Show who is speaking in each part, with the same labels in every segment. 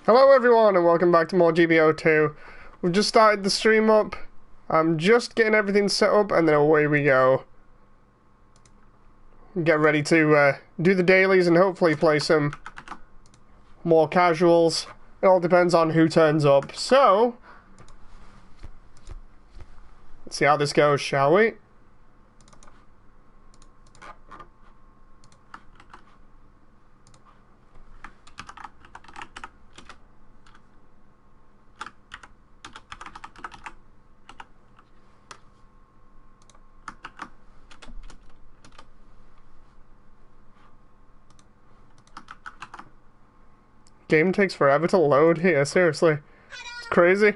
Speaker 1: Hello everyone and welcome back to more GBO2. We've just started the stream up. I'm just getting everything set up and then away we go. Get ready to do the dailies and hopefully play some more casuals. It all depends on who turns up. So, let's see how this goes, shall we? Game takes forever to load here, seriously. It's crazy.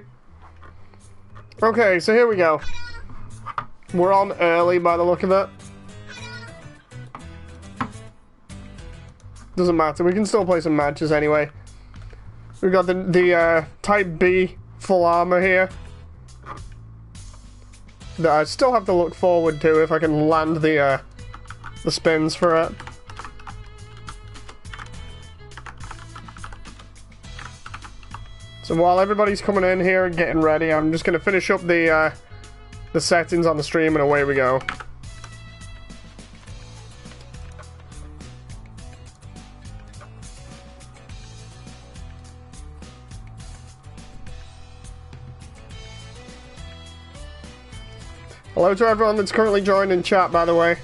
Speaker 1: Okay, so here we go. We're on early by the look of it. Doesn't matter, we can still play some matches anyway. We've got the Type B full armor here. That I still have to look forward to if I can land the spins for it. So while everybody's coming in here and getting ready, I'm just going to finish up the settings on the stream and away we go. Hello to everyone that's currently joined in chat, by the way.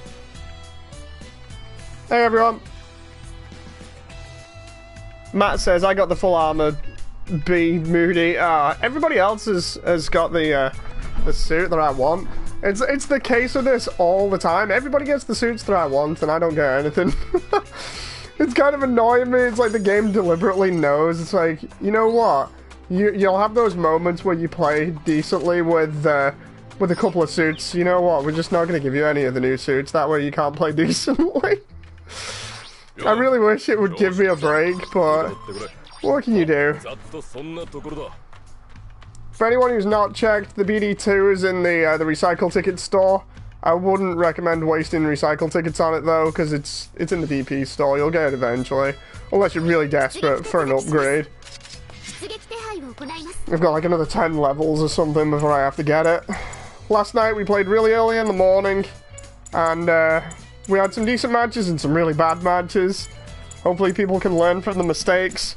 Speaker 1: Hey everyone. Matt says, I got the full armor. B moody. Everybody else has got the suit that I want. It's the case of this all the time. Everybody gets the suits that I want, and I don't get anything. It's kind of annoying me. It's like the game deliberately knows. It's like, you know what? You'll have those moments where you play decently with a couple of suits. You know what? We're just not going to give you any of the new suits. That way you can't play decently. I really wish it would give me a break, but what can you do? For anyone who's not checked, the BD2 is in the recycle ticket store. I wouldn't recommend wasting recycle tickets on it though, because it's in the DP store. You'll get it eventually, unless you're really desperate for an upgrade. I've got like another 10 levels or something before I have to get it. Last night we played really early in the morning, and we had some decent matches and some really bad matches. Hopefully people can learn from the mistakes.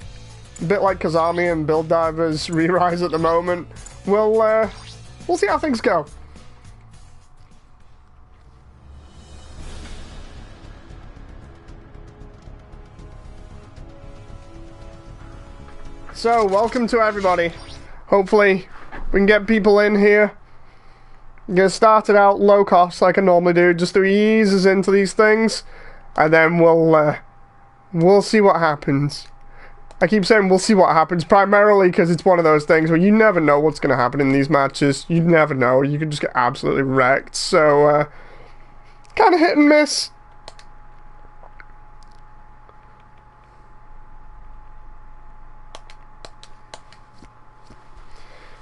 Speaker 1: A bit like Kazami and Build Divers Re-Rise at the moment. We'll see how things go. So, welcome to everybody. Hopefully, we can get people in here. Get started out low cost like I normally do, just to ease us into these things, and then we'll see what happens. I keep saying we'll see what happens, primarily because it's one of those things where you never know what's going to happen in these matches. You never know. You can just get absolutely wrecked. So, kind of hit and miss.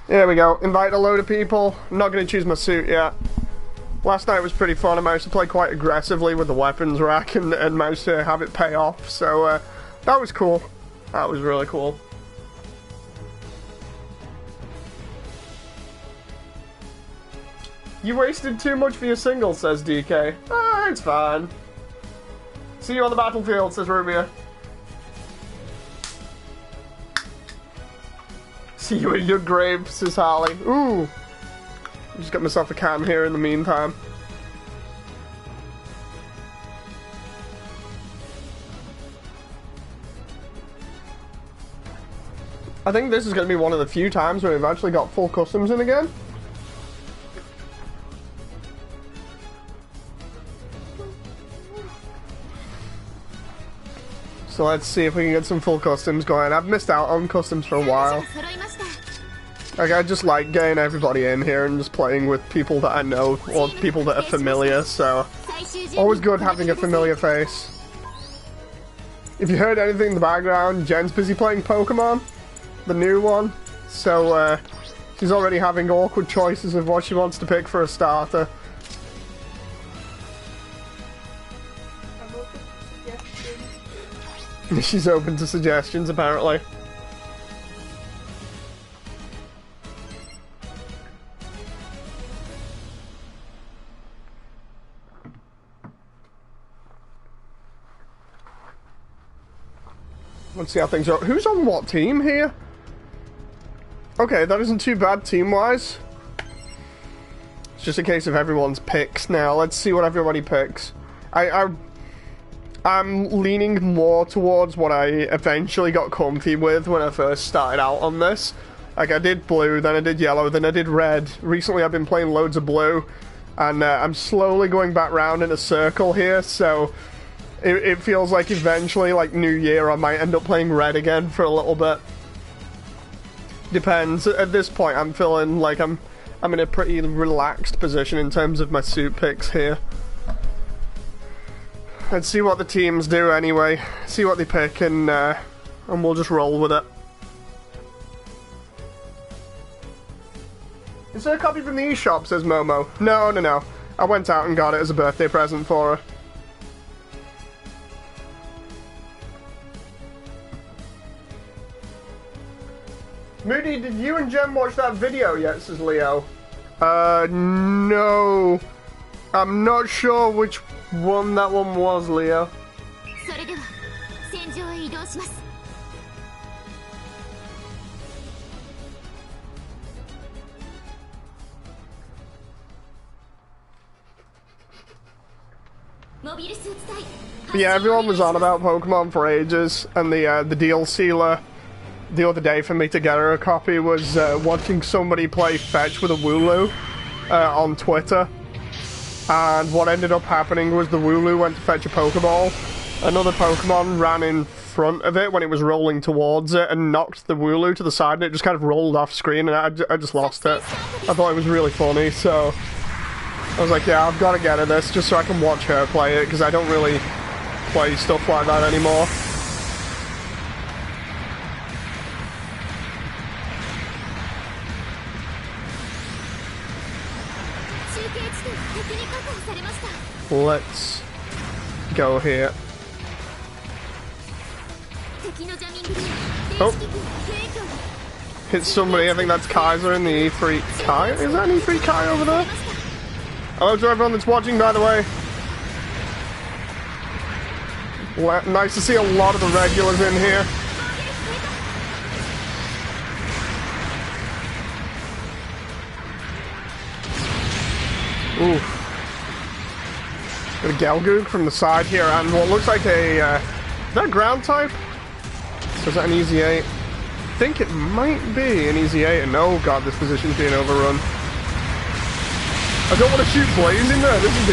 Speaker 1: There we go. Invite a load of people. I'm not going to choose my suit yet. Last night was pretty fun. I managed to play quite aggressively with the weapons rack and managed to have it pay off. So, that was cool. That was really cool. You wasted too much for your single, says DK. Ah, it's fine. See you on the battlefield, says Rubia. See you in your grave, says Harley. Ooh. Just got myself a cam here in the meantime. I think this is going to be one of the few times where we've actually got full customs in again. So let's see if we can get some full customs going. I've missed out on customs for a while. Like, I just like getting everybody in here and just playing with people that I know, or people that are familiar, so always good having a familiar face. If you heard anything in the background, Jen's busy playing Pokemon. The new one, so she's already having awkward choices of what she wants to pick for a starter. She's open to suggestions, apparently. Let's see how things are. Who's on what team here? Okay, that isn't too bad team-wise. It's just a case of everyone's picks now. Let's see what everybody picks. I'm leaning more towards what I eventually got comfy with when I first started out on this. Like, I did blue, then I did yellow, then I did red. Recently I've been playing loads of blue, and I'm slowly going back round in a circle here, so it feels like eventually, like New Year, I might end up playing red again for a little bit. Depends. At this point, I'm feeling like I'm in a pretty relaxed position in terms of my suit picks here. Let's see what the teams do anyway. See what they pick, and we'll just roll with it. Is there a copy from the eShop, says Momo? No. I went out and got it as a birthday present for her. Moody, did you and Jem watch that video yet, says Leo? No. I'm not sure which one that one was, Leo. Yeah, everyone was on about Pokemon for ages, and the deal sealer the other day for me to get her a copy was watching somebody play fetch with a Wooloo on Twitter. And what ended up happening was the Wooloo went to fetch a Pokeball. Another Pokemon ran in front of it when it was rolling towards it and knocked the Wooloo to the side, and it just kind of rolled off screen, and I just lost it. I thought it was really funny, so I was like, yeah, I've got to get her this just so I can watch her play it, because I don't really play stuff like that anymore. Let's go here. Oh! Hit somebody, I think that's Kaiser in the E3 Kai. Is that an E3 Kai over there? Hello to everyone that's watching, by the way. Nice to see a lot of the regulars in here. Ooh. Got a Galgoog from the side here, and what looks like a, is that a ground type? Or is that an Easy 8? I think it might be an Easy 8, and oh god, this position's being overrun. I don't want to shoot Blaze in there. This is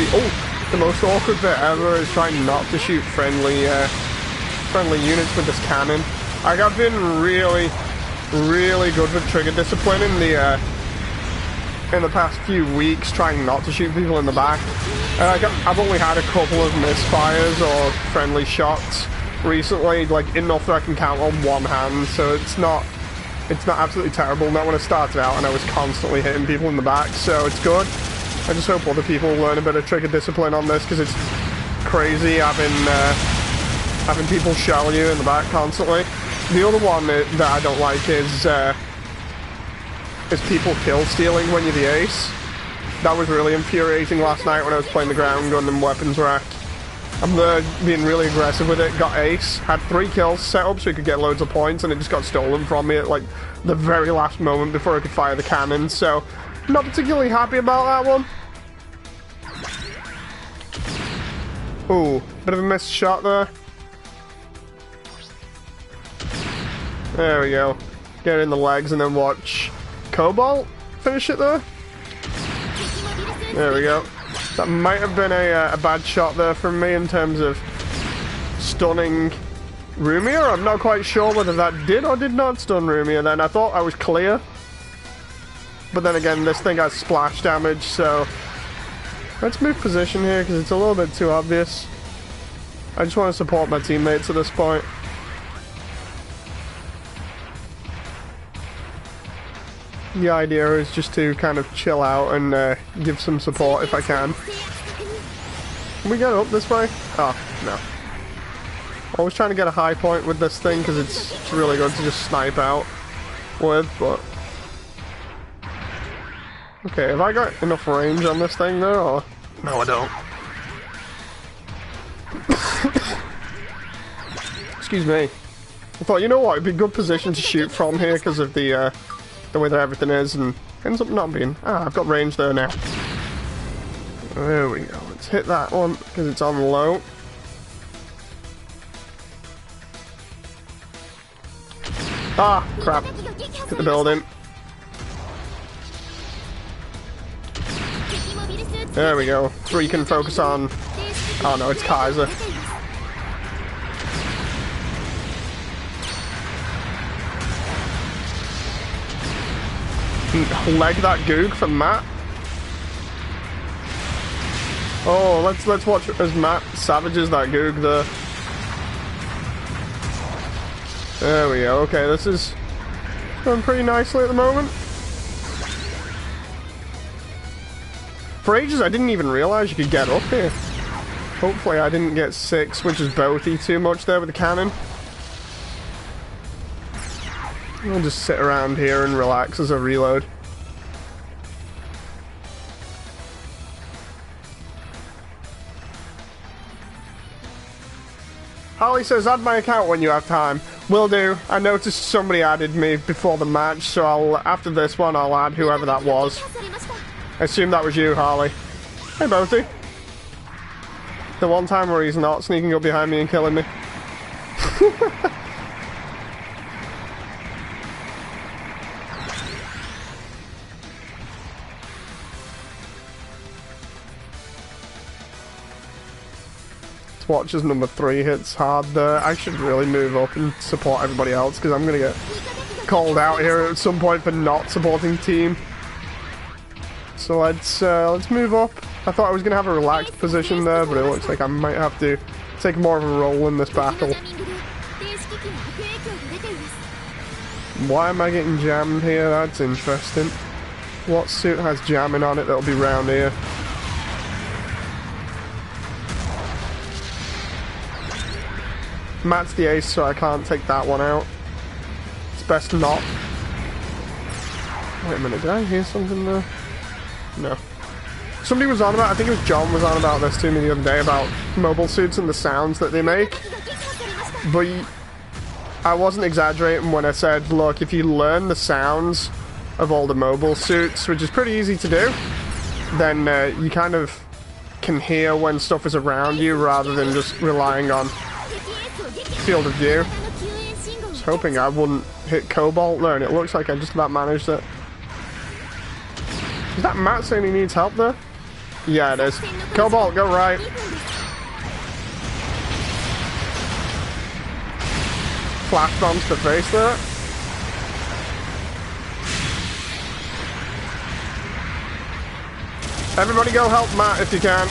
Speaker 1: the most awkward bit ever is trying not to shoot friendly units with this cannon. Like, I've been really good with trigger discipline in the past few weeks, trying not to shoot people in the back. I've only had a couple of misfires or friendly shots recently, like enough that I can count on one hand, so it's not absolutely terrible. Not when I started out and I was constantly hitting people in the back, so it's good. I just hope other people learn a bit of trigger discipline on this, because it's crazy having people shell you in the back constantly. The other one that I don't like is people kill stealing when you're the ace. That was really infuriating last night when I was playing the ground Gundam weapons rack. I'm being really aggressive with it, got ace, had 3 kills set up so he could get loads of points, and it just got stolen from me at like the very last moment before I could fire the cannon, so not particularly happy about that one. Ooh, bit of a missed shot there. There we go. Get it in the legs and then watch Cobalt finish it there. There we go. That might have been a bad shot there from me in terms of stunning Rumia. I'm not quite sure whether that did or did not stun Rumia then. I thought I was clear. But then again, this thing has splash damage, so let's move position here because it's a little bit too obvious. I just want to support my teammates at this point. The idea is just to kind of chill out and give some support if I can. Can we get up this way? Oh, no. I was trying to get a high point with this thing because it's really good to just snipe out with, but... Okay, have I got enough range on this thing there, or...? No, I don't. Excuse me. I thought, you know what, it'd be a good position to shoot from here because of the way that everything is, and ends up not being. Ah, I've got range there now. There we go. Let's hit that one because it's on low. Ah, crap. Hit the building. There we go. 3 can focus on... Oh no, it's Kaiser. Leg that goog for Matt. Oh, let's watch as Matt savages that goog there. There we go. Okay, this is going pretty nicely at the moment. For ages, I didn't even realize you could get up here. Hopefully, I didn't get 6, which is boathy too much there with the cannon. I'll just sit around here and relax as I reload. Holly says, add my account when you have time. Will do. I noticed somebody added me before the match, so after this one, I'll add whoever that was. I assume that was you, Harley. Hey, Boaty. The one time where he's not sneaking up behind me and killing me. Let's watch as number 3 hits hard there. I should really move up and support everybody else because I'm going to get called out here at some point for not supporting team. So let's move up. I thought I was going to have a relaxed position there, but it looks like I might have to take more of a role in this battle. Why am I getting jammed here? That's interesting. What suit has jamming on it that'll be round here? Matt's the ace, so I can't take that one out. It's best not. Wait a minute, did I hear something there? No. Somebody was on about, I think it was John was on about this to me the other day, about mobile suits and the sounds that they make. But I wasn't exaggerating when I said, look, if you learn the sounds of all the mobile suits, which is pretty easy to do, then you kind of can hear when stuff is around you rather than just relying on field of view. I was hoping I wouldn't hit Cobalt there, and it looks like I just about managed it. Is that Matt saying he needs help there? Yeah, it is. Cobalt, go right. Flash bombs to face there. Everybody go help Matt if you can.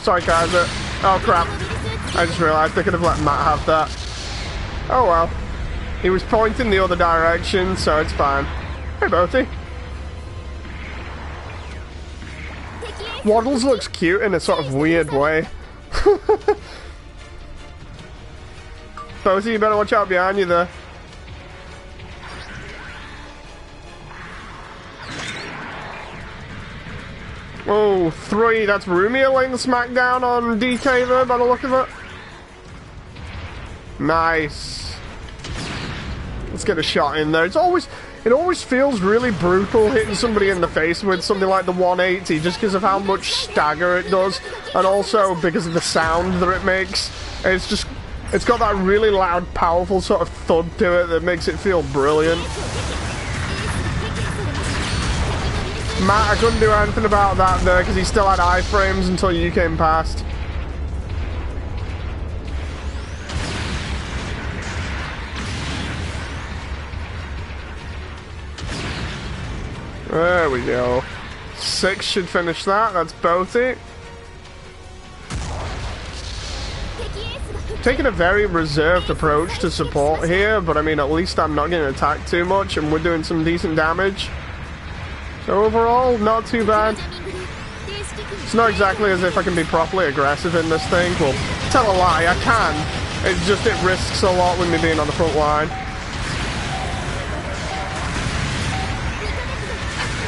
Speaker 1: Sorry, Kaiser. Oh, crap. I just realised I could have let Matt have that. Oh, well. He was pointing the other direction, so it's fine. Hey, Boaty. Waddles looks cute in a sort of weird way. Boaty, you better watch out behind you there. Oh, 3. That's Rumia laying the smackdown on DK there by the look of it. Nice. Let's get a shot in there. It always feels really brutal hitting somebody in the face with something like the 180 just because of how much stagger it does, and also because of the sound that it makes. It's got that really loud, powerful sort of thud to it that makes it feel brilliant. Matt, I couldn't do anything about that there because he still had iframes until you came past. There we go. 6 should finish that. That's Boaty. Taking a very reserved approach to support here, but I mean, at least I'm not getting attacked too much and we're doing some decent damage. So overall, not too bad. It's not exactly as if I can be properly aggressive in this thing. Well, tell a lie, I can. It's just it risks a lot with me being on the front line.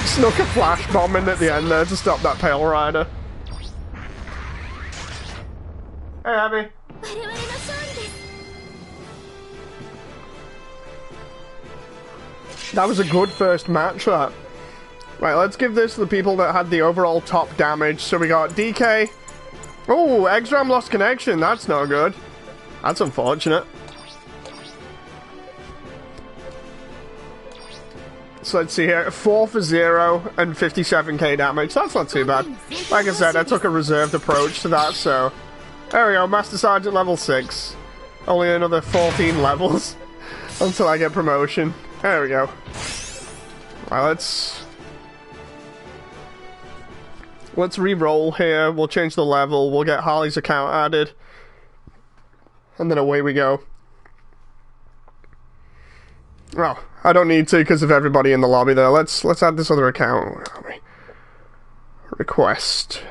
Speaker 1: Snuck a flash bomb in at the end there to stop that Pale Rider. Hey, Abby. That was a good first match, that. Right, let's give this to the people that had the overall top damage. So we got DK. Oh, Exram lost connection. That's not good. That's unfortunate. So let's see here. 4 for 0 and 57k damage. That's not too bad. Like I said, I took a reserved approach to that, so... There we go, Master Sergeant level 6. Only another 14 levels until I get promotion. There we go. Right, let's re-roll here. We'll change the level. We'll get Harley's account added. And then away we go. Oh, I don't need to because of everybody in the lobby there. Let's add this other account. Where are we? Request.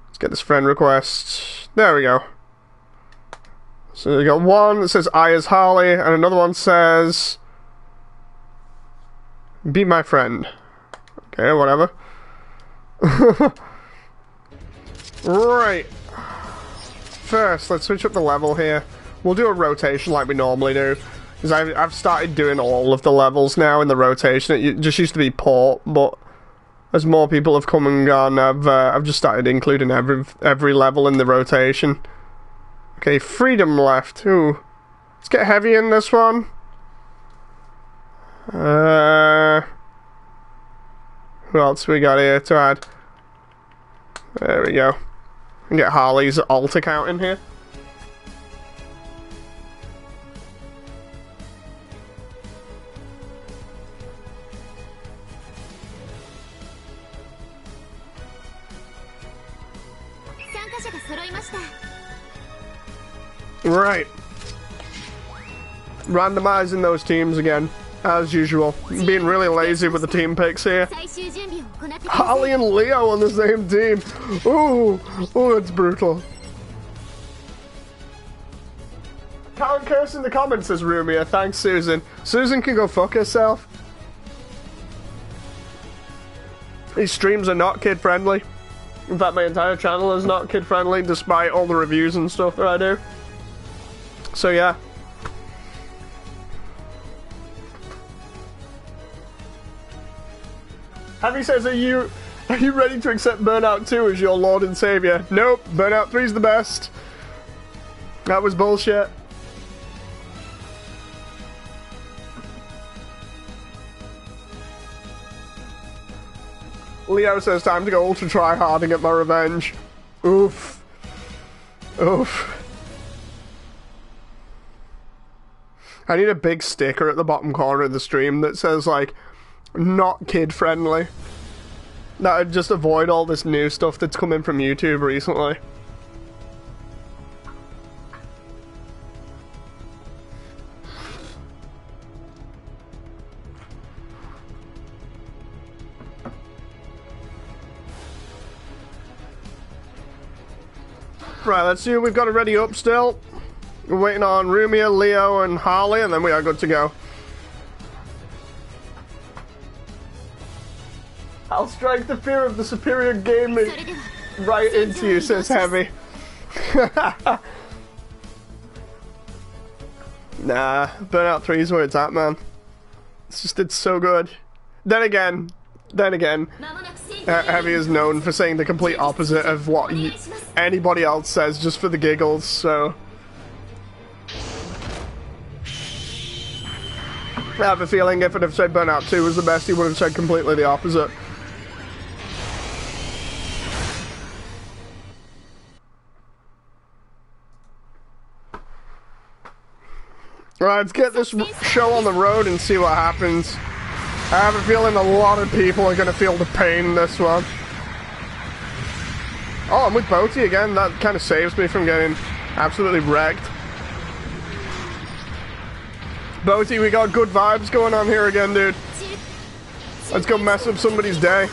Speaker 1: Let's get this friend request. There we go. So we got one that says I as Harley, and another one says be my friend. Okay, whatever. Right. First, let's switch up the level here. We'll do a rotation like we normally do. Because I've started doing all of the levels now in the rotation. It just used to be port, but as more people have come and gone, I've just started including every level in the rotation. Okay, freedom left. Ooh. Let's get heavy in this one. Who else we got here to add? There we go. And get Harley's alt account in here. Right. Randomizing those teams again, as usual. Being really lazy with the team picks here. Harley and Leo on the same team. Ooh, it's brutal. Can't curse in the comments, says Rumia. Thanks, Susan. Susan can go fuck herself. These streams are not kid-friendly. In fact, my entire channel is not kid-friendly, despite all the reviews and stuff that I do. So yeah. Heavy says, are you ready to accept Burnout 2 as your Lord and Savior? Nope, Burnout 3 is the best. That was bullshit. Leo says, time to go ultra try hard and get my revenge. Oof. Oof. I need a big sticker at the bottom corner of the stream that says, like, not kid friendly. That would just avoid all this new stuff that's come in from YouTube recently. Right, let's see who we've got to ready up still. We're waiting on Rumia, Leo, and Harley, and then we are good to go. I'll strike the fear of the superior gaming right into you, says Heavy. Nah, Burnout 3 is where it's at, man. It's so good. Then again, Heavy is known for saying the complete opposite of what anybody else says just for the giggles, so... I have a feeling if it had said Burnout 2 was the best, he would have said completely the opposite. Right, let's get this show on the road and see what happens. I have a feeling a lot of people are going to feel the pain in this one. Oh, I'm with Boaty again. That kind of saves me from getting absolutely wrecked. Boaty, we got good vibes going on here again, dude. Let's go mess up somebody's day.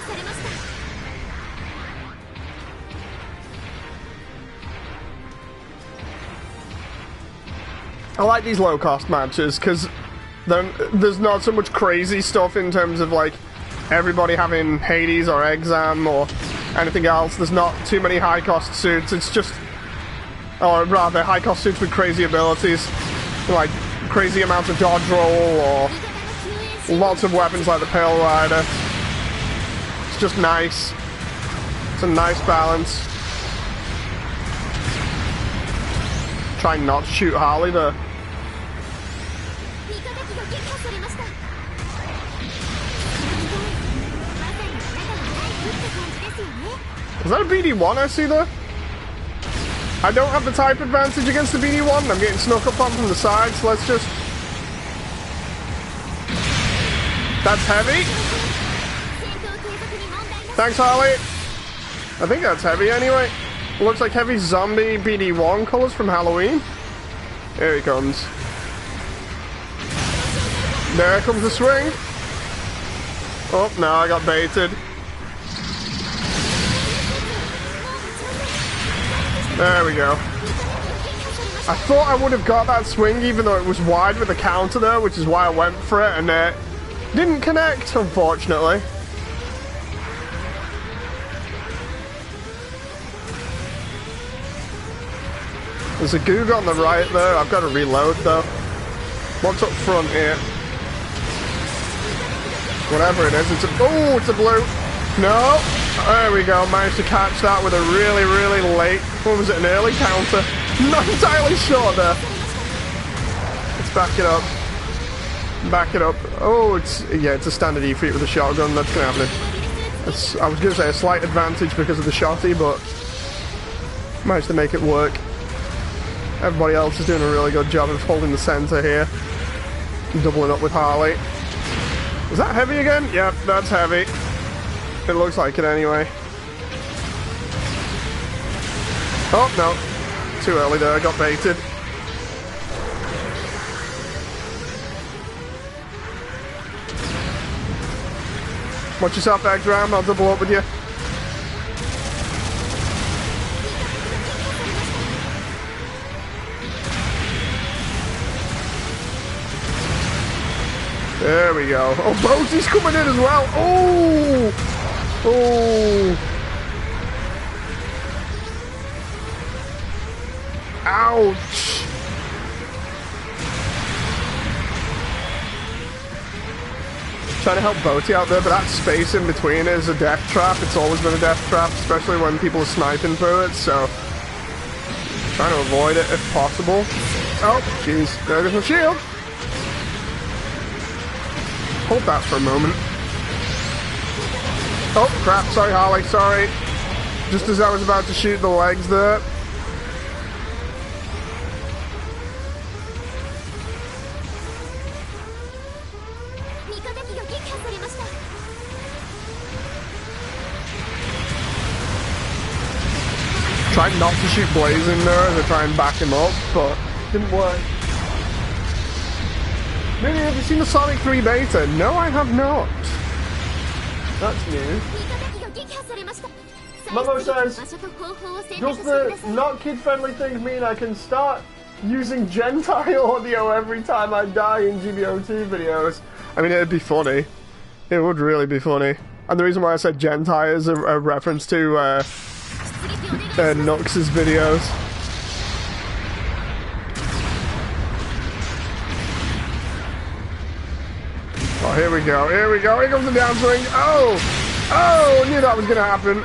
Speaker 1: I like these low-cost matches, because there's not so much crazy stuff in terms of, like, everybody having Hades or Exam or anything else. There's not too many high-cost suits. It's just, or rather, high-cost suits with crazy abilities, like crazy amounts of dodge roll or lots of weapons like the Pale Rider. It's just nice. It's a nice balance. Try not to shoot Harley there. Is that a BD1 I see there? I don't have the type advantage against the BD1. I'm getting snuck up on from the side, so let's just... That's heavy. Thanks, Harley. I think that's heavy anyway. Looks like heavy zombie BD1 colors from Halloween. Here he comes. There comes the swing. Oh, no, I got baited. There we go. I thought I would have got that swing even though it was wide with the counter there, which is why I went for it, and it didn't connect, unfortunately. There's a Goog on the right there. I've got to reload though. What's up front here? Whatever it is, it's a... Oh, it's a blue. No. There we go. Managed to catch that with a really, really late... What was it, an early counter? Not entirely sure there. Let's back it up. Back it up. Oh, it's... Yeah, it's a standard E-feat with a shotgun. That's going to happen. I was going to say a slight advantage because of the shotty, but... Managed to make it work. Everybody else is doing a really good job of holding the center here. Doubling up with Harley. Is that heavy again? Yep, that's heavy. It looks like it anyway. Oh, no. Too early there, I got baited. Watch yourself, X-Ram, I'll double up with you. There we go. Oh, Bosie's coming in as well. Oh! Oh! Ouch! Trying to help Boaty out there, but that space in between is a death trap. It's always been a death trap, especially when people are sniping through it, so... Trying to avoid it if possible. Oh, jeez. There goes my shield. Hold that for a moment. Oh, crap. Sorry, Harley. Sorry. Just as I was about to shoot the legs there. Tried not to shoot Blaze in there as I try and back him up, but didn't work. Maybe have you seen the Sonic 3 beta? No, I have not. That's new. Momo says, does the not kid-friendly thing mean I can start using Gentai audio every time I die in GBO2 videos? I mean, it'd be funny. It would really be funny. And the reason why I said Gentai is a reference to Nux's videos. Oh, here we go, here we go, here comes the downswing. Oh! Oh, knew that was gonna happen.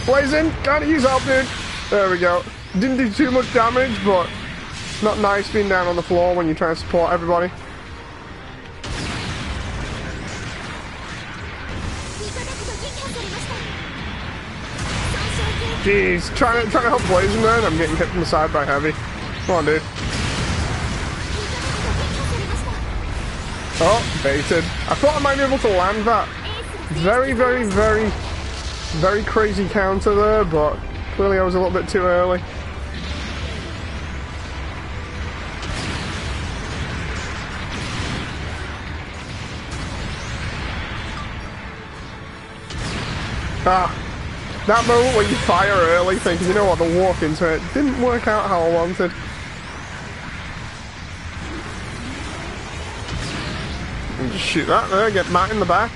Speaker 1: Blazing, can't use help, dude. There we go. Didn't do too much damage, but not nice being down on the floor when you try to support everybody. Jeez, trying to help Blazing there, and I'm getting hit from the side by Heavy. Come on, dude. Oh, baited. I thought I might be able to land that. Very, very, very, very crazy counter there, but clearly I was a little bit too early. Ah, that moment when you fire early thinking, you know what, the walk into it didn't work out how I wanted. And just shoot that there, get Matt in the back.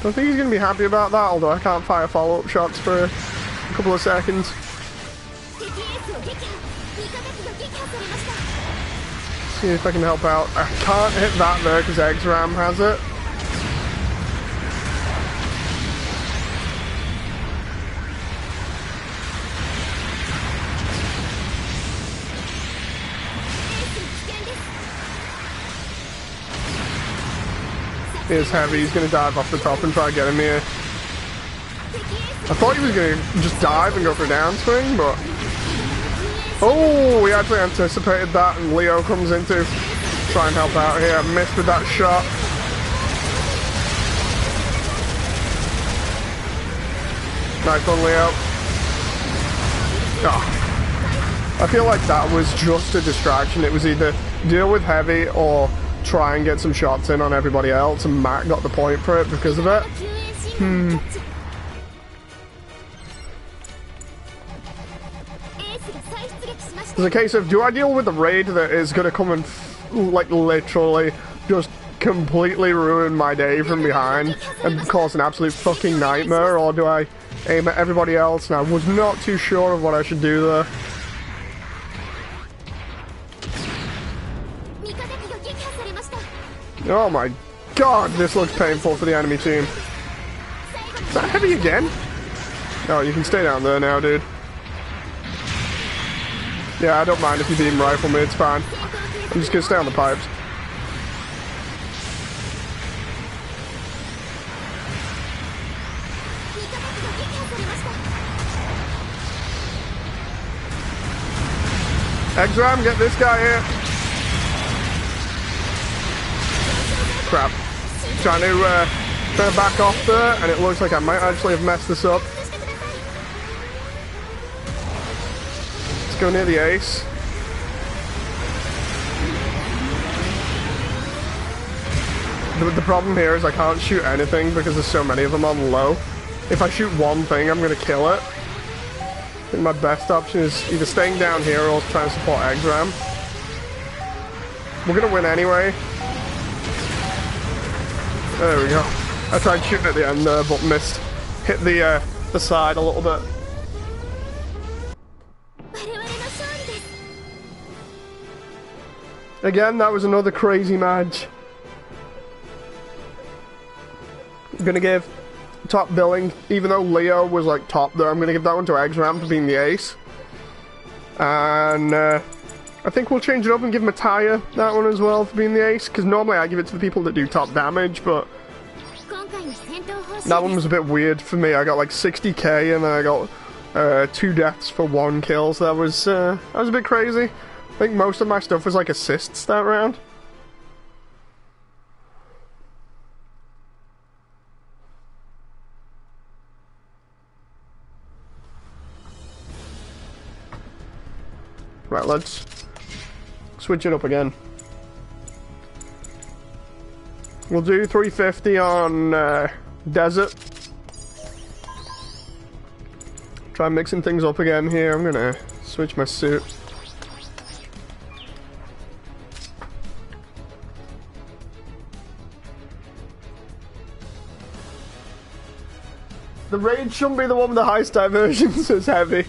Speaker 1: Don't think he's going to be happy about that, although I can't fire follow-up shots for a couple of seconds. See if I can help out. I can't hit that there because X-Ram has it. Here's Heavy, he's gonna dive off the top and try to get him here. I thought he was gonna just dive and go for a downswing, but... Oh, we actually anticipated that, and Leo comes in to try and help out here. Missed with that shot. Nice one, Leo. Oh. I feel like that was just a distraction. It was either deal with Heavy or try and get some shots in on everybody else, and Matt got the point for it because of it. It's a case of, do I deal with the raid that is going to come and, like, literally just completely ruin my day from behind and cause an absolute fucking nightmare, or do I aim at everybody else? And I was not too sure of what I should do there. Oh my god, this looks painful for the enemy team. Is that Heavy again? Oh, you can stay down there now, dude. Yeah, I don't mind if you beam rifle me, it's fine. I'm just gonna stay on the pipes. X-Ram, get this guy here. Crap. Trying to back off there, and it looks like I might actually have messed this up. Let's go near the ace. The problem here is I can't shoot anything because there's so many of them on low. If I shoot one thing, I'm going to kill it. I think my best option is either staying down here or trying to support X-Ram. We're going to win anyway. There we go. I tried shooting at the end there, but missed. Hit the side a little bit. Again, that was another crazy match. I'm gonna give top billing, even though Leo was like top there, I'm gonna give that one to X-Ram for being the ace. And I think we'll change it up and give Mataya that one as well for being the ace, because normally I give it to the people that do top damage, but that one was a bit weird for me. I got like 60k and then I got 2 deaths for 1 kill, so that was a bit crazy. I think most of my stuff was like assists that round. Right, let's switch it up again. We'll do 350 on Desert. Try mixing things up again here. I'm gonna switch my suit. The raid shouldn't be the one with the highest diversion, says Heavy.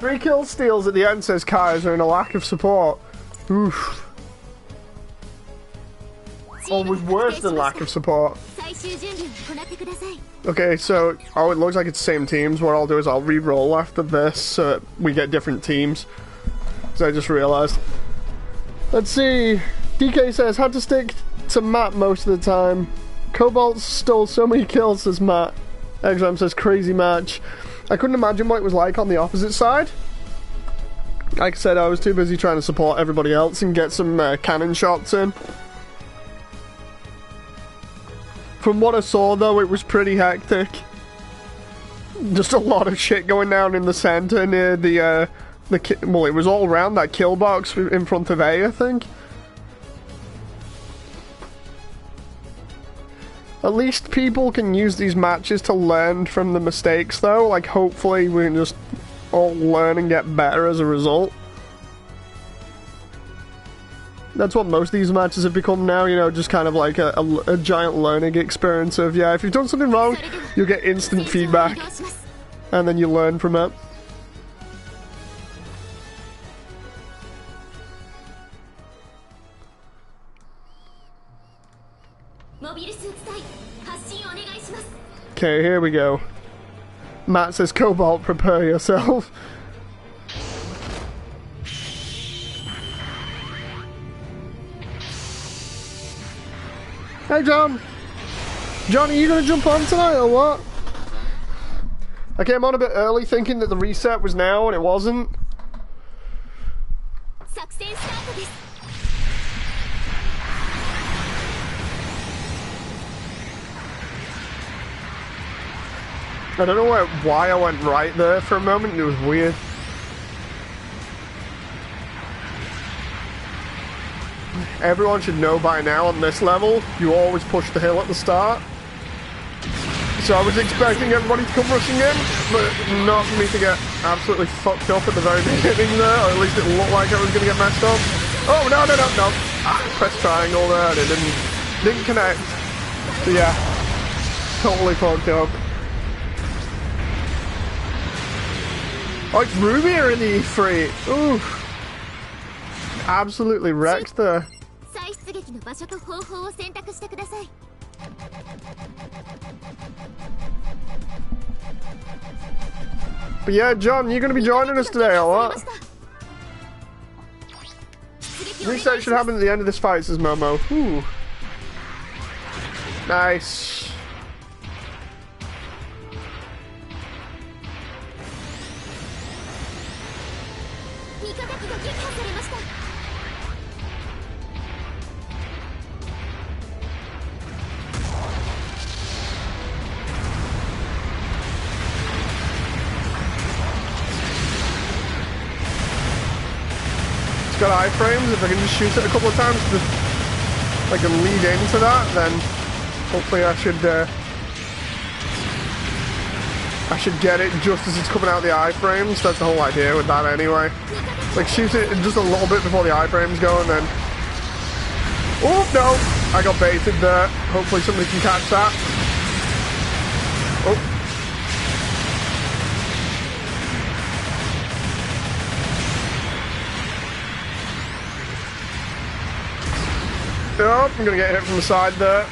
Speaker 1: 3 kill steals at the end, says Kaiser, and a lack of support. Oof. Always worse than lack of support. Okay, so, it looks like it's the same teams. What I'll do is I'll re-roll after this so that we get different teams. So I just realised. Let's see. DK says, had to stick to Matt most of the time. Cobalt stole so many kills, says Matt. X-Ram says, crazy match. I couldn't imagine what it was like on the opposite side. Like I said, I was too busy trying to support everybody else and get some cannon shots in. From what I saw, though, it was pretty hectic. Just a lot of shit going down in the center near the well, it was all around that kill box in front of A, I think. At least people can use these matches to learn from the mistakes, though. Like, hopefully we can just all learn and get better as a result. That's what most of these matches have become now, you know, just kind of like a giant learning experience of, yeah, if you've done something wrong, you'll get instant feedback, and then you learn from it. Okay, here we go. Matt says, Cobalt, prepare yourself. Hey, John! John, are you going to jump on tonight, or what? I came on a bit early thinking that the reset was now, and it wasn't. I don't know why I went right there for a moment, it was weird. Everyone should know by now on this level, you always push the hill at the start. So I was expecting everybody to come rushing in, but not for me to get absolutely fucked up at the very beginning there, or at least it looked like I was going to get messed up. Oh, no. Press triangle there and it didn't connect. So yeah, totally fucked up. Oh, it's Ruby in the E3. Ooh. Absolutely wrecked there. But yeah, John, you're going to be joining us today, or what? Reset should happen at the end of this fight, says Momo. Ooh. Nice. Got iframes. If I can just shoot it a couple of times to like lead into that, then hopefully I should get it just as it's coming out the iframes. That's the whole idea with that anyway. Like shoot it just a little bit before the iframes go, and then oh no, I got baited there. Hopefully somebody can catch that. Oh. Oh, I'm gonna get hit from the side there.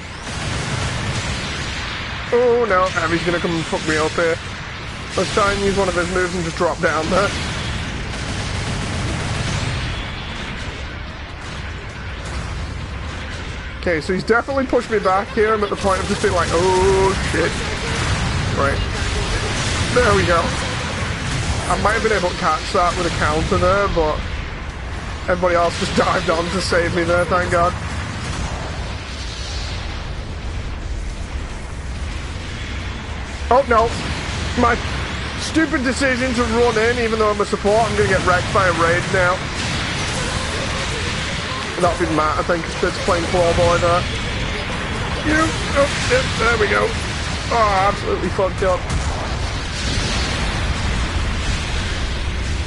Speaker 1: Oh no, Abby's gonna come and fuck me up here. Let's try and use one of his moves and just drop down there. Okay, so he's definitely pushed me back here. I'm at the point of just being like, oh shit. Right. There we go. I might have been able to catch that with a counter there, but everybody else just dived on to save me there, thank God. Oh no, my stupid decision to run in even though I'm a support, I'm going to get wrecked by a raid now. That'll be Matt, I think, that's playing Clawboy there. Oh, yep, there we go. Oh, absolutely fucked up.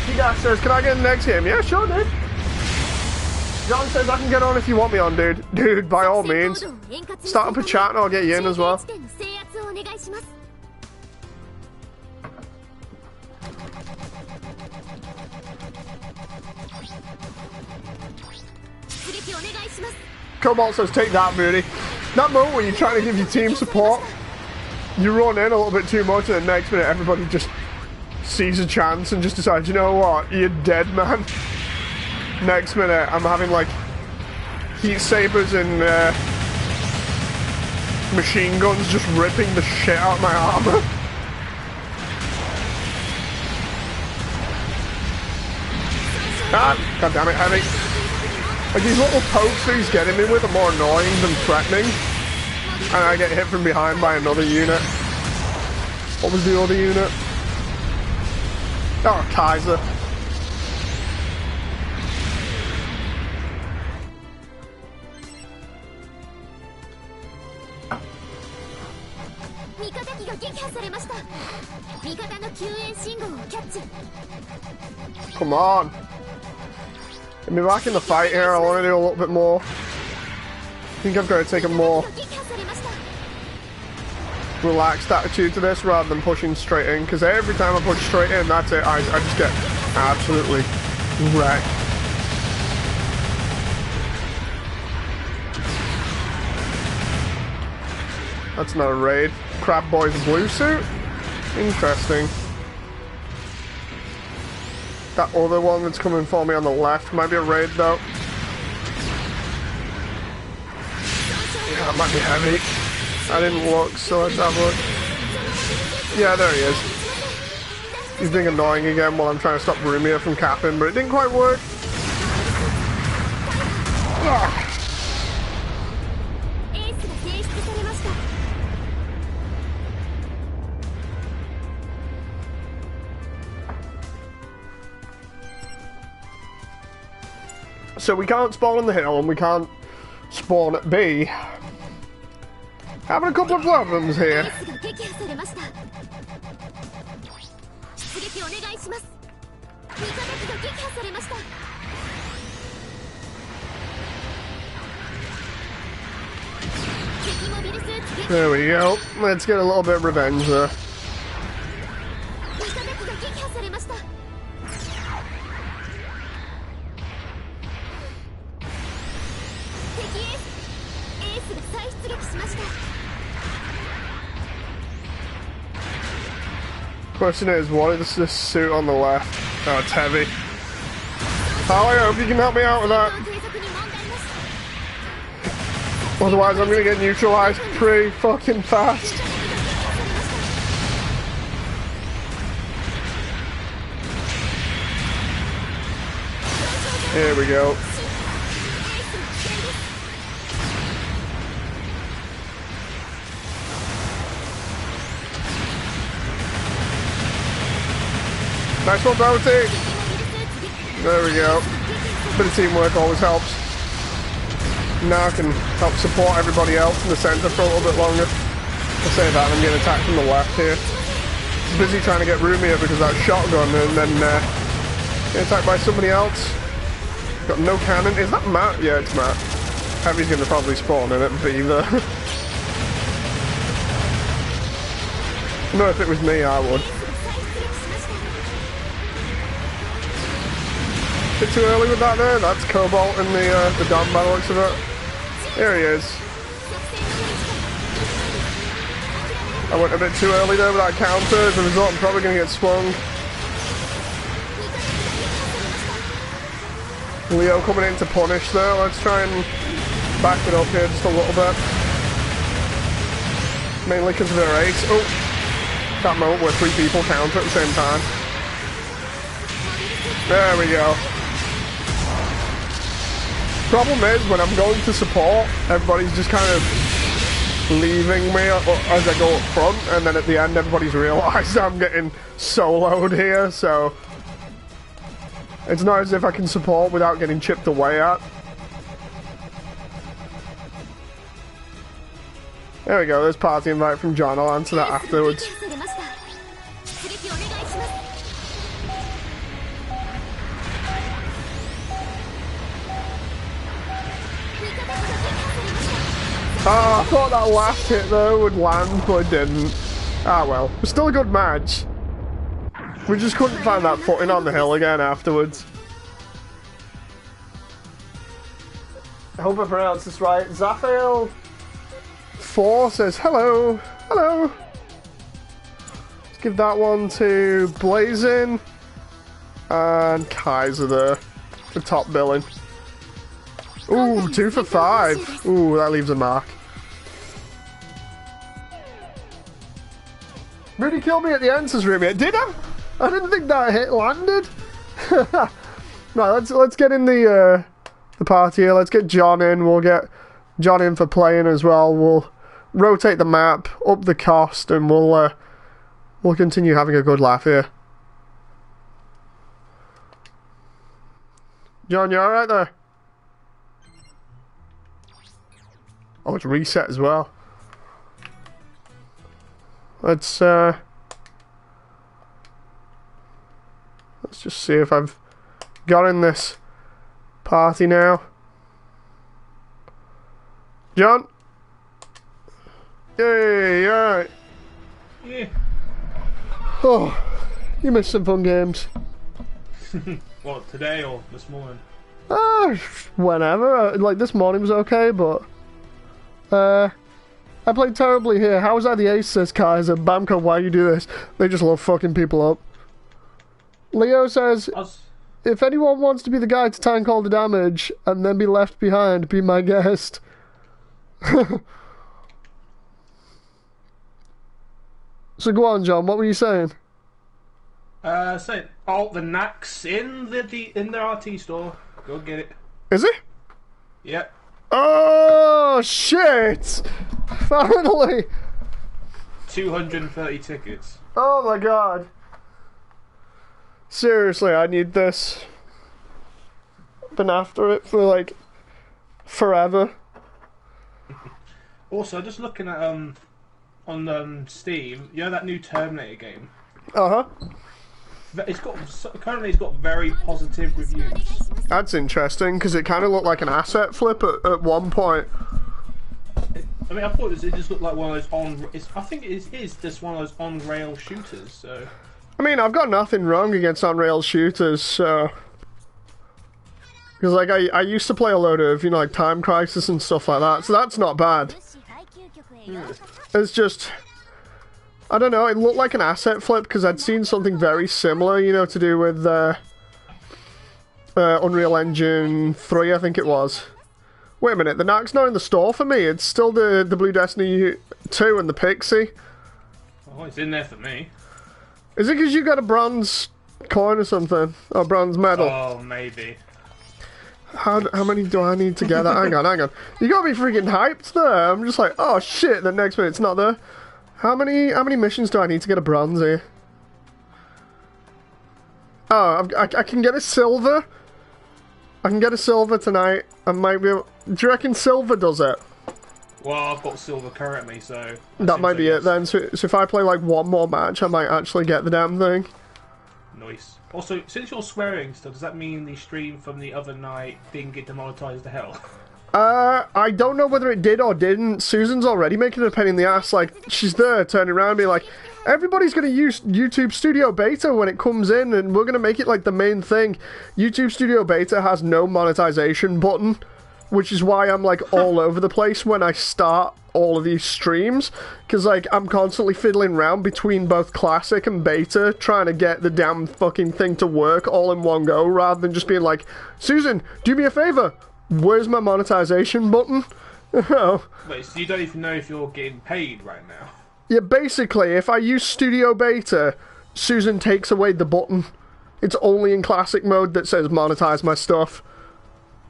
Speaker 1: He says, can I get in the next game? Yeah, sure, dude. John says I can get on if you want me on, dude. Dude, by all means. Start up a chat and I'll get you in as well. Cobalt says, take that, Moody. That moment when you're trying to give your team support, you run in a little bit too much, and the next minute everybody just sees a chance and just decides, you know what, you're dead, man. Next minute, I'm having like heat sabers and machine guns just ripping the shit out of my armor. Ah, God damn it, Heavy. Like, these little pokes that he's getting me with are more annoying than threatening. And I get hit from behind by another unit. What was the other unit? Oh, Kaiser. Come on. Get me back in the fight here. I want to do a little bit more. I think I've got to take a more relaxed attitude to this rather than pushing straight in, because every time I push straight in, that's it. I just get absolutely wrecked. That's not a raid. Crab Boy's blue suit? Interesting. That other one that's coming for me on the left might be a raid though. Yeah, that might be heavy. I didn't look, so let's have a look. Yeah, there he is. He's being annoying again while I'm trying to stop Rumia from capping, but it didn't quite work. Ugh. So we can't spawn on the hill and we can't spawn at B. Having a couple of problems here. There we go. Let's get a little bit of revenge there. Question is, what is this suit on the left? Oh, it's heavy. Oh, I hope you can help me out with that. Otherwise, I'm gonna get neutralized pretty fucking fast. Here we go. Nice one, Bounty! There we go. Bit of teamwork always helps. Now I can help support everybody else in the centre for a little bit longer. I say that, I'm getting attacked from the left here. Busy trying to get Rumia because of that shotgun, and then get attacked by somebody else. Got no cannon. Is that Matt? Yeah, it's Matt. Heavy's going to probably spawn in at B there. No, if it was me, I would. Bit too early with that there. That's Cobalt in the Dom by the looks of it. There he is. I went a bit too early there with that counter. As a result, I'm probably going to get swung. Leo coming in to punish there. Let's try and back it up here just a little bit. Mainly because of their ace. Oh, that moment where 3 people counter at the same time. There we go. Problem is, when I'm going to support, everybody's just kind of leaving me as I go up front, and then at the end everybody's realised I'm getting soloed here, so it's not as if I can support without getting chipped away at. There we go, there's party invite from John. I'll answer that afterwards. Oh, I thought that last hit though would land, but it didn't. Ah well, it was still a good match. We just couldn't find that footing on the hill again afterwards. I hope I pronounced this right. Zaphael 4 says hello. Hello. Let's give that one to Blazin and Kaiser there for top billing. Ooh, 2 for 5. Ooh, that leaves a mark. Really killed me at the end, says Rumia. Did I? I didn't think that hit landed. Right, let's get in the party here. Let's get John in. We'll get John in for playing as well. We'll rotate the map, up the cost, and we'll continue having a good laugh here. John, you alright there? Oh, it's reset as well. Let's just see if I've got in this party now. John? Yay, alright.
Speaker 2: Yeah.
Speaker 1: Oh, you missed some fun games.
Speaker 2: What, today or this morning?
Speaker 1: Whenever. Like, this morning was okay, but... I played terribly here. How was I the ace, says Kaiser. Bamco, why you do this? They just love fucking people up. Leo says, if anyone wants to be the guy to tank all the damage and then be left behind, be my guest. So go on, John, what were you saying?
Speaker 2: The Nax in the RT store. Go get it.
Speaker 1: Is it?
Speaker 2: Yep.
Speaker 1: Oh, shit! Finally!
Speaker 2: 230 tickets.
Speaker 1: Oh my god. Seriously, I need this. Been after it for like forever.
Speaker 2: Also, just looking at on Steam, you know that new Terminator game?
Speaker 1: Uh-huh.
Speaker 2: Currently it's got very positive reviews.
Speaker 1: That's interesting, because it kind of looked like an asset flip at one point.
Speaker 2: I mean, I thought it just looked like one of those I think it is just one of those on-rail shooters, so...
Speaker 1: I mean, I've got nothing wrong against on-rail shooters, so... Because, like, I used to play a load of, you know, like, Time Crisis and stuff like that, so that's not bad. It's just... I don't know, it looked like an asset flip, because I'd seen something very similar, you know, to do with, Unreal Engine 3, I think it was. Wait a minute, the Knac's not in the store for me, it's still the Blue Destiny 2 and the Pixie.
Speaker 2: Oh, it's in there for me.
Speaker 1: Is it because you got a bronze coin or something? Or bronze medal?
Speaker 2: Oh, maybe.
Speaker 1: How many do I need to get that? Hang on. You got me freaking hyped there. I'm just like, oh shit, the next minute's not there. How many missions do I need to get a bronze here? Oh, I can get a silver. I can get a silver tonight. I might be able... Do you reckon silver does it?
Speaker 2: Well, I've got silver currently, so...
Speaker 1: That might be it then. So if I play like one more match, I might actually get the damn thing.
Speaker 2: Nice. Also, since you're swearing still, does that mean the stream from the other night didn't get demonetized to hell?
Speaker 1: I don't know whether it did or didn't. Susan's already making it a pain in the ass. Like, she's there turning around and being like, everybody's going to use YouTube Studio Beta when it comes in, and we're going to make it like the main thing. YouTube Studio Beta has no monetization button, which is why I'm like all over the place when I start all of these streams, because like I'm constantly fiddling around between both Classic and Beta, trying to get the damn fucking thing to work all in one go, rather than just being like, Susan, do me a favor, where's my monetization button? Oh.
Speaker 2: Wait, so you don't even know if you're getting paid right now?
Speaker 1: Yeah, basically, if I use Studio Beta, Susan takes away the button. It's only in Classic mode that says monetize my stuff.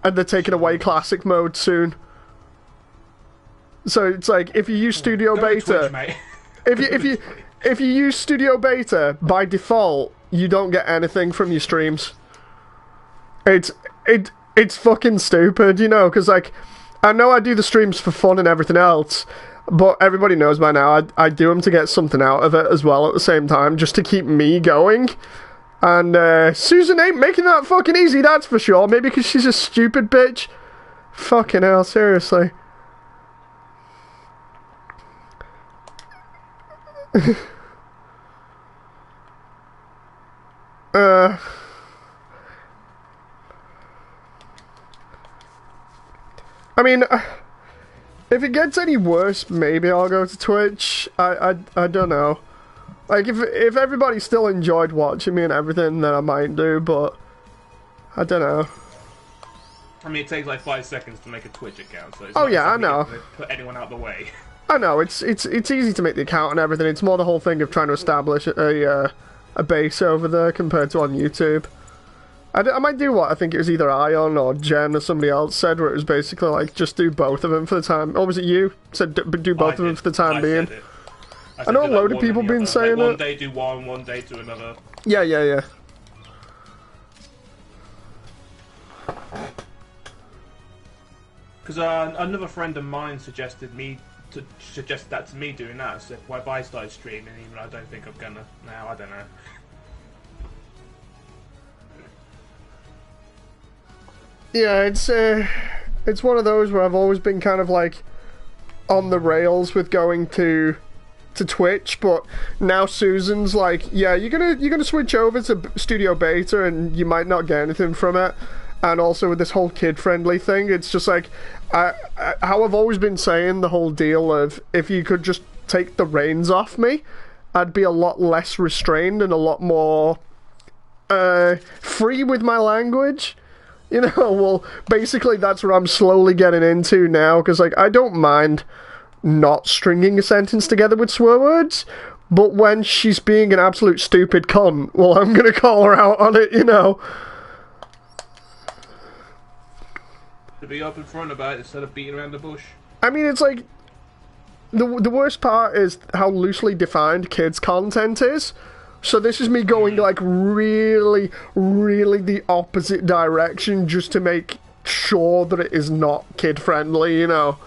Speaker 1: And they're taking away Classic mode soon. So it's like, if you use Studio Beta...
Speaker 2: Twitch,
Speaker 1: if you use Studio Beta, by default, you don't get anything from your streams. It's fucking stupid, you know, because like, I know I do the streams for fun and everything else, but everybody knows by now I do them to get something out of it as well at the same time, just to keep me going. And Susan ain't making that fucking easy, that's for sure. Maybe because she's a stupid bitch. Fucking hell, seriously. I mean, if it gets any worse, maybe I'll go to Twitch. I don't know. Like, if everybody still enjoyed watching me and everything, then I might do, but I don't know.
Speaker 2: I mean, it takes like 5 seconds to make a Twitch account, so it's
Speaker 1: oh yeah, I know.
Speaker 2: Put anyone out the way.
Speaker 1: I know, it's easy to make the account and everything. It's more the whole thing of trying to establish a base over there compared to on YouTube. I might do what I think it was either Ion or Jen or somebody else said, where it was basically like, just do both of them for the time. Or was it you? Said do both of them for the time being. I know a load of people been saying it.
Speaker 2: One day do one day do another.
Speaker 1: Yeah.
Speaker 2: Because another friend of mine suggested that to me doing that. So why I started streaming, even I don't think I'm gonna now. I don't know.
Speaker 1: Yeah, it's one of those where I've always been kind of like on the rails with going to Twitch, but now Susan's like, yeah, you're gonna switch over to Studio Beta and you might not get anything from it. And also with this whole kid-friendly thing, it's just like how I've always been saying the whole deal of if you could just take the reins off me, I'd be a lot less restrained and a lot more free with my language. You know, well, basically that's what I'm slowly getting into now, because like I don't mind not stringing a sentence together with swear words, but when she's being an absolute stupid cunt, well, I'm gonna call her out on it, you know.
Speaker 2: To be up in front about it instead of beating around the bush.
Speaker 1: I mean, it's like the worst part is how loosely defined kids' content is. So this is me going like really, really the opposite direction just to make sure that it is not kid-friendly, you know.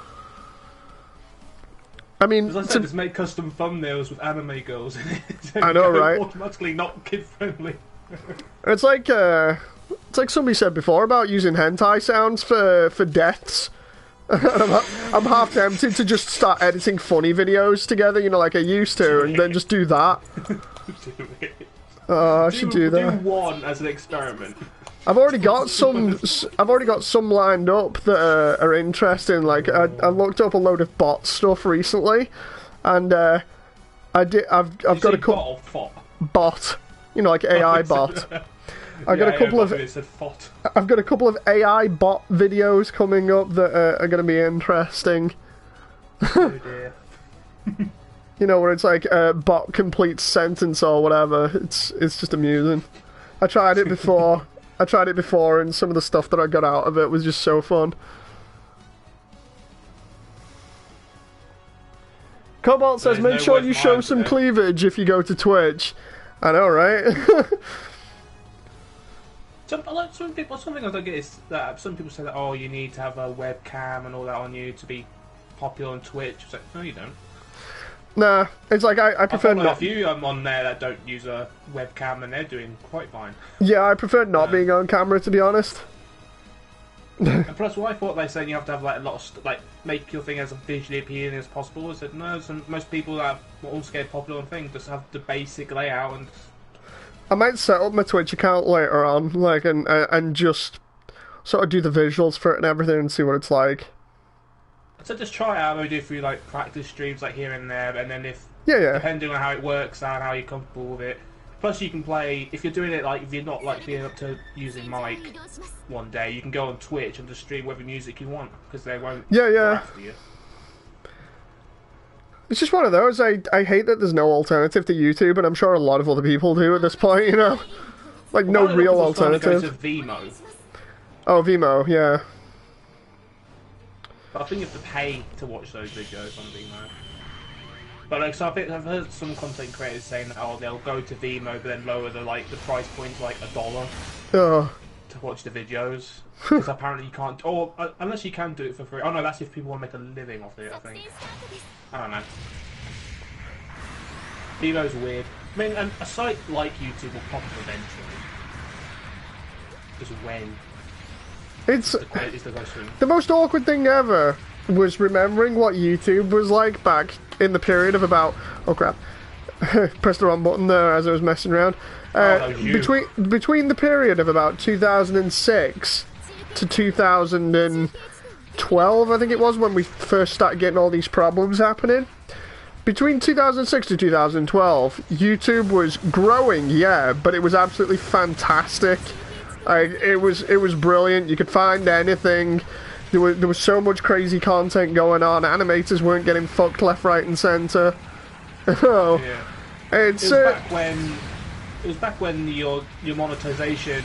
Speaker 1: I mean,
Speaker 2: as I said, just make custom thumbnails with anime girls in it.
Speaker 1: I know, right?
Speaker 2: Automatically not kid-friendly.
Speaker 1: It's like somebody said before about using hentai sounds for deaths. I'm half tempted to just start editing funny videos together, you know, like I used to, and then just do that. I should do that.
Speaker 2: Do one as an experiment.
Speaker 1: I've already got some lined up that are interesting. Like I looked up a load of bot stuff recently, and I've got a couple bot, you know, like AI bot. I've got a couple of AI bot videos coming up that are going to be interesting.
Speaker 2: Oh dear.
Speaker 1: You know, where it's like bot complete sentence or whatever. It's just amusing. I tried it before. And some of the stuff that I got out of it was just so fun. Cobalt says, make sure you show some cleavage if you go to Twitch. I know, right?
Speaker 2: Something I don't get is that some people say that, oh, you need to have a webcam and all that on you to be popular on Twitch. It's like, no, you don't.
Speaker 1: Nah, it's like I prefer not.
Speaker 2: A few on there that don't use a webcam and they're doing quite fine.
Speaker 1: Yeah, I prefer not being on camera, to be honest.
Speaker 2: And plus, what I thought they said you have to have like a lot of make your thing as visually appealing as possible. I said no. Most people that are all scared popular on things just have the basic layout and.
Speaker 1: I might set up my Twitch account later on, like, and just sort of do the visuals for it and everything and see what it's like.
Speaker 2: So just try it out, maybe do a few like practice streams like here and there, and then if depending on how it works and how you're comfortable with it. Plus, you can play if you're doing it like if you're not like being up to using mic one day, you can go on Twitch and just stream whatever music you want because they won't go after you.
Speaker 1: It's just one of those. I hate that there's no alternative to YouTube, and I'm sure a lot of other people do at this point. You know, like no real alternative.
Speaker 2: Go to Vimeo.
Speaker 1: Oh, Vimeo, yeah.
Speaker 2: But I think you have to pay to watch those videos on Vimeo. But like, so I've heard some content creators saying that they'll go to Vimeo but then lower the price point to like $1 to watch the videos because apparently you can't. Or unless you can do it for free. Oh no, that's if people want to make a living off it. I think. I don't know. Vimeo's weird. I mean, a site like YouTube will pop up eventually. Just when.
Speaker 1: It's the most awkward thing ever was remembering what YouTube was like back in the period of about pressed the wrong button there as I was messing around. Between the period of about 2006 to 2012, I think it was when we first started getting all these problems happening. Between 2006 to 2012, YouTube was growing, yeah, but it was absolutely fantastic. It was brilliant. You could find anything. There was so much crazy content going on. Animators weren't getting fucked left, right, and centre. Oh,
Speaker 2: yeah.
Speaker 1: It
Speaker 2: was back when your monetization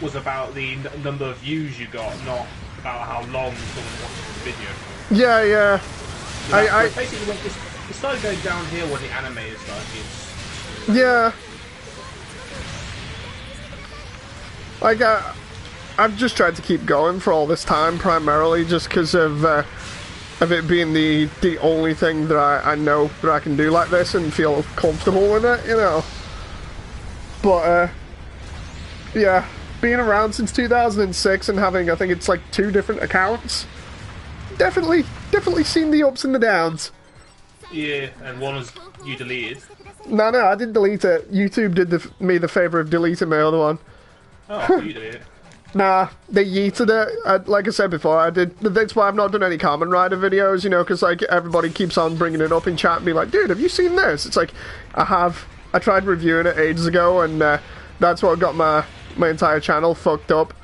Speaker 2: was about the number of views you got, not about how long someone watched the video.
Speaker 1: Yeah.
Speaker 2: Basically, it started going downhill when the animators started.
Speaker 1: Yeah. Like, I've just tried to keep going for all this time, primarily just because of it being the only thing that I know that I can do like this and feel comfortable with it, you know. But, yeah, being around since 2006 and having, I think it's like 2 different accounts, definitely seen the ups and the downs.
Speaker 2: Yeah, and one was you deleted.
Speaker 1: No, I didn't delete it. YouTube did me the favour of deleting my other one.
Speaker 2: Oh, you did it.
Speaker 1: Nah, they yeeted it. Like I said before, I did. That's why I've not done any Kamen Rider videos, you know, because like everybody keeps on bringing it up in chat and be like, dude, have you seen this? It's like, I have. I tried reviewing it ages ago, and that's what got my entire channel fucked up.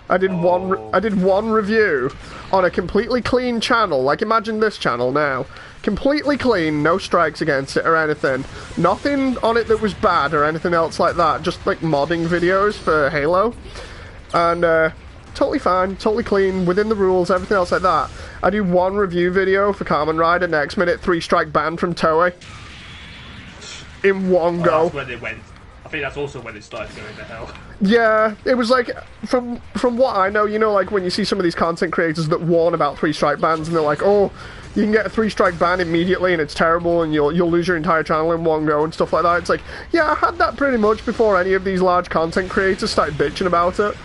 Speaker 1: I did one review on a completely clean channel. Like, imagine this channel now. Completely clean, no strikes against it or anything. Nothing on it that was bad or anything else like that. Just like modding videos for Halo. And totally fine, totally clean, within the rules, everything else like that. I do one review video for Kamen Rider, next minute 3-strike ban from Toei. In one go.
Speaker 2: That's when it went. I think that's also when it started going to hell.
Speaker 1: Yeah, it was like, from what I know, you know, like when you see some of these content creators that warn about 3-strike bans and they're like, oh, you can get a 3-strike ban immediately and it's terrible and you'll lose your entire channel in one go and stuff like that. It's like, yeah, I had that pretty much before any of these large content creators started bitching about it.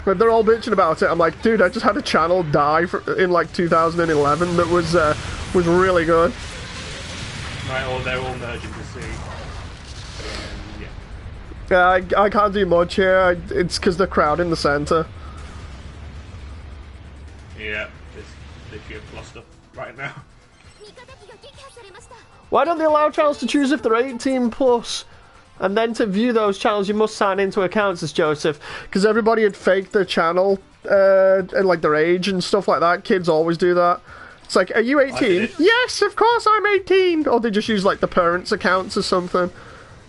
Speaker 1: But they're all bitching about it. I'm like, dude, I just had a channel die in like 2011 that was really good.
Speaker 2: Right, or they're all merging to see.
Speaker 1: Yeah, I can't do much here. It's because the crowd in the center.
Speaker 2: Yeah, it's literally a cluster right now.
Speaker 1: Why don't they allow channels to choose if they're 18 plus? And then to view those channels, you must sign into accounts, as Joseph. Because everybody had faked their channel, and like their age and stuff like that. Kids always do that. It's like, are you 18? Yes, of course I'm 18! Or they just use like the parents' accounts or something.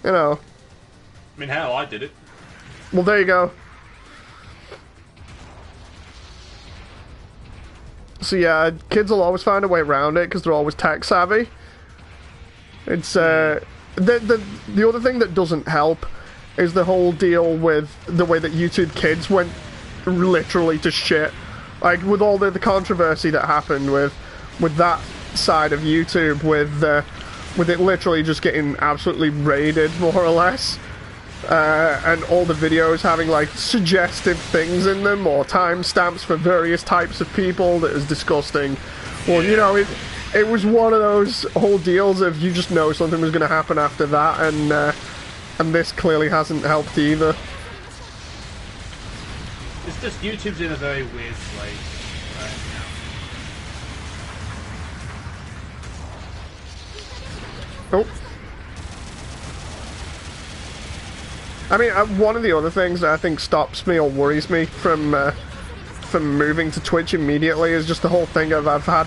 Speaker 1: You know.
Speaker 2: I mean, hell, I did it.
Speaker 1: Well, there you go. So yeah, kids will always find a way around it because they're always tech savvy. It's the other thing that doesn't help is the whole deal with the way that YouTube Kids went literally to shit. Like with all the controversy that happened with that side of YouTube, with it literally just getting absolutely raided more or less. And all the videos having like suggestive things in them or timestamps for various types of people that is disgusting. Well, you know, it was one of those whole deals of you just know something was going to happen after that, and this clearly hasn't helped either.
Speaker 2: It's just YouTube's in a very weird place right now.
Speaker 1: Oh. I mean, one of the other things that I think stops me or worries me from moving to Twitch immediately is just the whole thing of I've had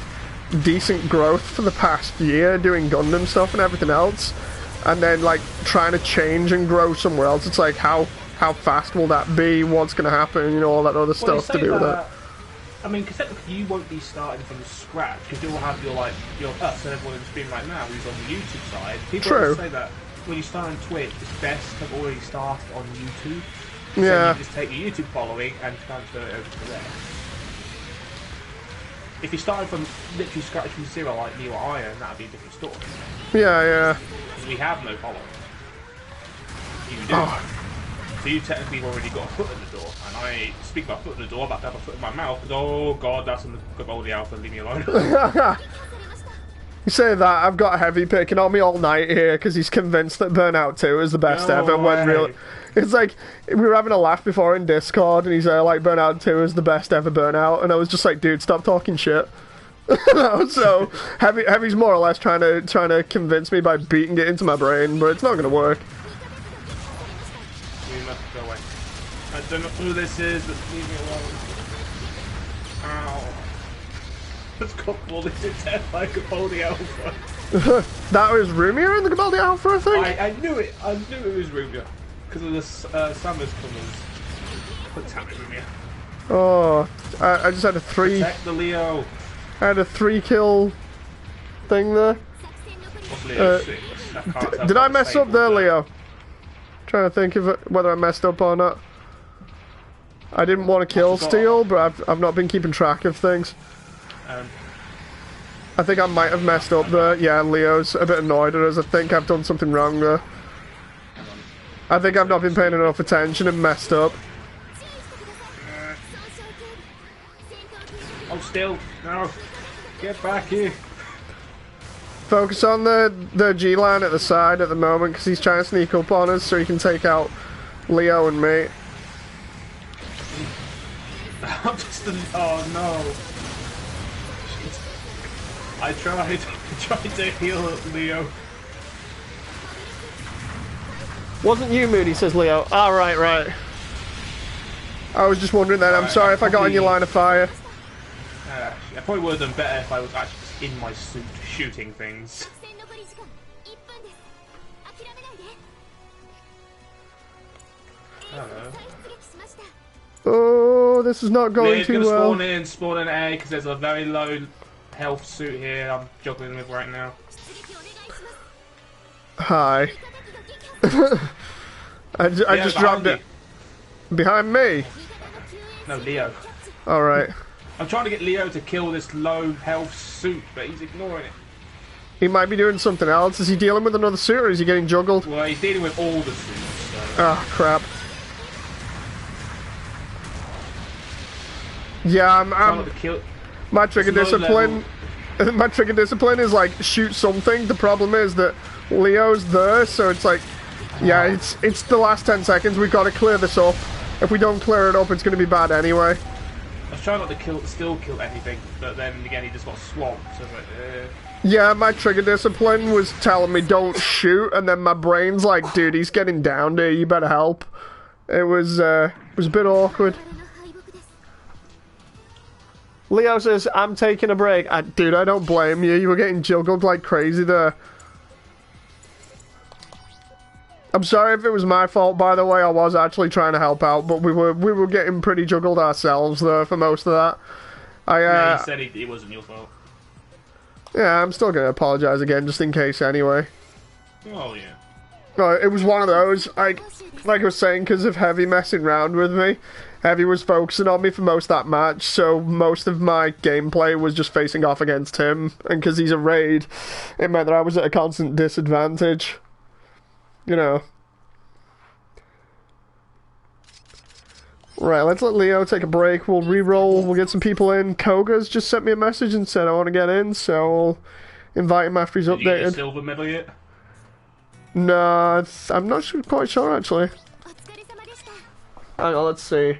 Speaker 1: decent growth for the past year doing Gundam stuff and everything else, and then like trying to change and grow somewhere else. It's like how fast will that be? What's going to happen? You know, all that other stuff to do with it.
Speaker 2: I mean, because technically you won't be starting from scratch because you'll have your us and everyone in the stream right now who's on the YouTube side. People always say that when you start on Twitch, it's best to have already started on YouTube. So you just take your YouTube following and transfer it over to there. If you started from literally scratch from zero like me or Iron, that'd be a different story.
Speaker 1: Yeah.
Speaker 2: Because we have no following. You do. So you technically have already got a foot in the door. And I speak about foot in the door, about to have a foot in my mouth. And, oh god, that's in the Gundam Alpha, leave me alone.
Speaker 1: You say that, I've got Heavy picking on me all night here because he's convinced that Burnout 2 is the best ever. When really, it's like, we were having a laugh before in Discord and he's like, Burnout 2 is the best ever Burnout. And I was just like, dude, stop talking shit. So, Heavy's more or less trying to convince me by beating it into my brain, but it's not going to work.
Speaker 2: We must go away. I don't know who this is, but leave me alone. Ow. It's got bullied to death like a Baldy Alpha.
Speaker 1: That was Rumia in the Baldy Alpha, I think?
Speaker 2: I knew it. I knew it was Rumia. Because of the Samus colours. But damn it, Rumia.
Speaker 1: Oh, I just had a 3...
Speaker 2: Protect the Leo.
Speaker 1: I had a 3-kill thing there.
Speaker 2: What's Leo 6?
Speaker 1: Did I mess up there, Leo? Trying to think of whether I messed up or not. I didn't want to kill Steel, but I've not been keeping track of things. I think I might have messed up there. Yeah, Leo's a bit annoyed at us. I think I've done something wrong there. I think I've not been paying enough attention and messed up.
Speaker 2: Oh, still. No. Get back here.
Speaker 1: Focus on the G line at the side at the moment because he's trying to sneak up on us so he can take out Leo and me.
Speaker 2: I'm just oh no. I tried to heal Leo.
Speaker 1: Wasn't you, Moody, says Leo. Ah, right. I was just wondering then. I'm sorry if I got in your line of fire.
Speaker 2: I probably would have done better if I was actually just in my suit shooting things. I don't know.
Speaker 1: Oh, this is not going too well.
Speaker 2: Spawn in A because there's a very low health suit here I'm juggling with right now.
Speaker 1: Hi. I just dropped it. Behind me?
Speaker 2: No, Leo.
Speaker 1: Alright.
Speaker 2: I'm trying to get Leo to kill this low health suit, but he's ignoring it.
Speaker 1: He might be doing something else. Is he dealing with another suit or is he getting juggled?
Speaker 2: Well, he's dealing with all the suits. So.
Speaker 1: Oh, crap. Yeah, my trigger discipline. My trigger discipline is like shoot something. The problem is that Leo's there, so it's like, yeah, it's the last 10 seconds. We've got to clear this up. If we don't clear it up, it's going to be bad anyway.
Speaker 2: I was trying not to still kill anything, but then again he just got swamped. So I was like,
Speaker 1: Yeah, my trigger discipline was telling me don't shoot, and then my brain's like, dude, he's getting down there. You better help. It was a bit awkward. Leo says, I'm taking a break. Dude, I don't blame you. You were getting juggled like crazy there. I'm sorry if it was my fault, by the way. I was actually trying to help out, but we were getting pretty juggled ourselves there for most of that.
Speaker 2: Yeah, he said it wasn't your fault.
Speaker 1: Yeah, I'm still going to apologize again, just in case anyway.
Speaker 2: Oh, yeah.
Speaker 1: It was one of those, like I was saying, because of Heavy messing around with me. Heavy was focusing on me for most of that match, so most of my gameplay was just facing off against him, and because he's a raid, it meant that I was at a constant disadvantage. You know. Right, let's let Leo take a break. We'll re-roll, we'll get some people in. Koga's just sent me a message and said I want to get in, so we'll invite him after he's updated.
Speaker 2: Did you get a silver medal yet?
Speaker 1: No, I'm not quite sure actually. Hang on, let's see.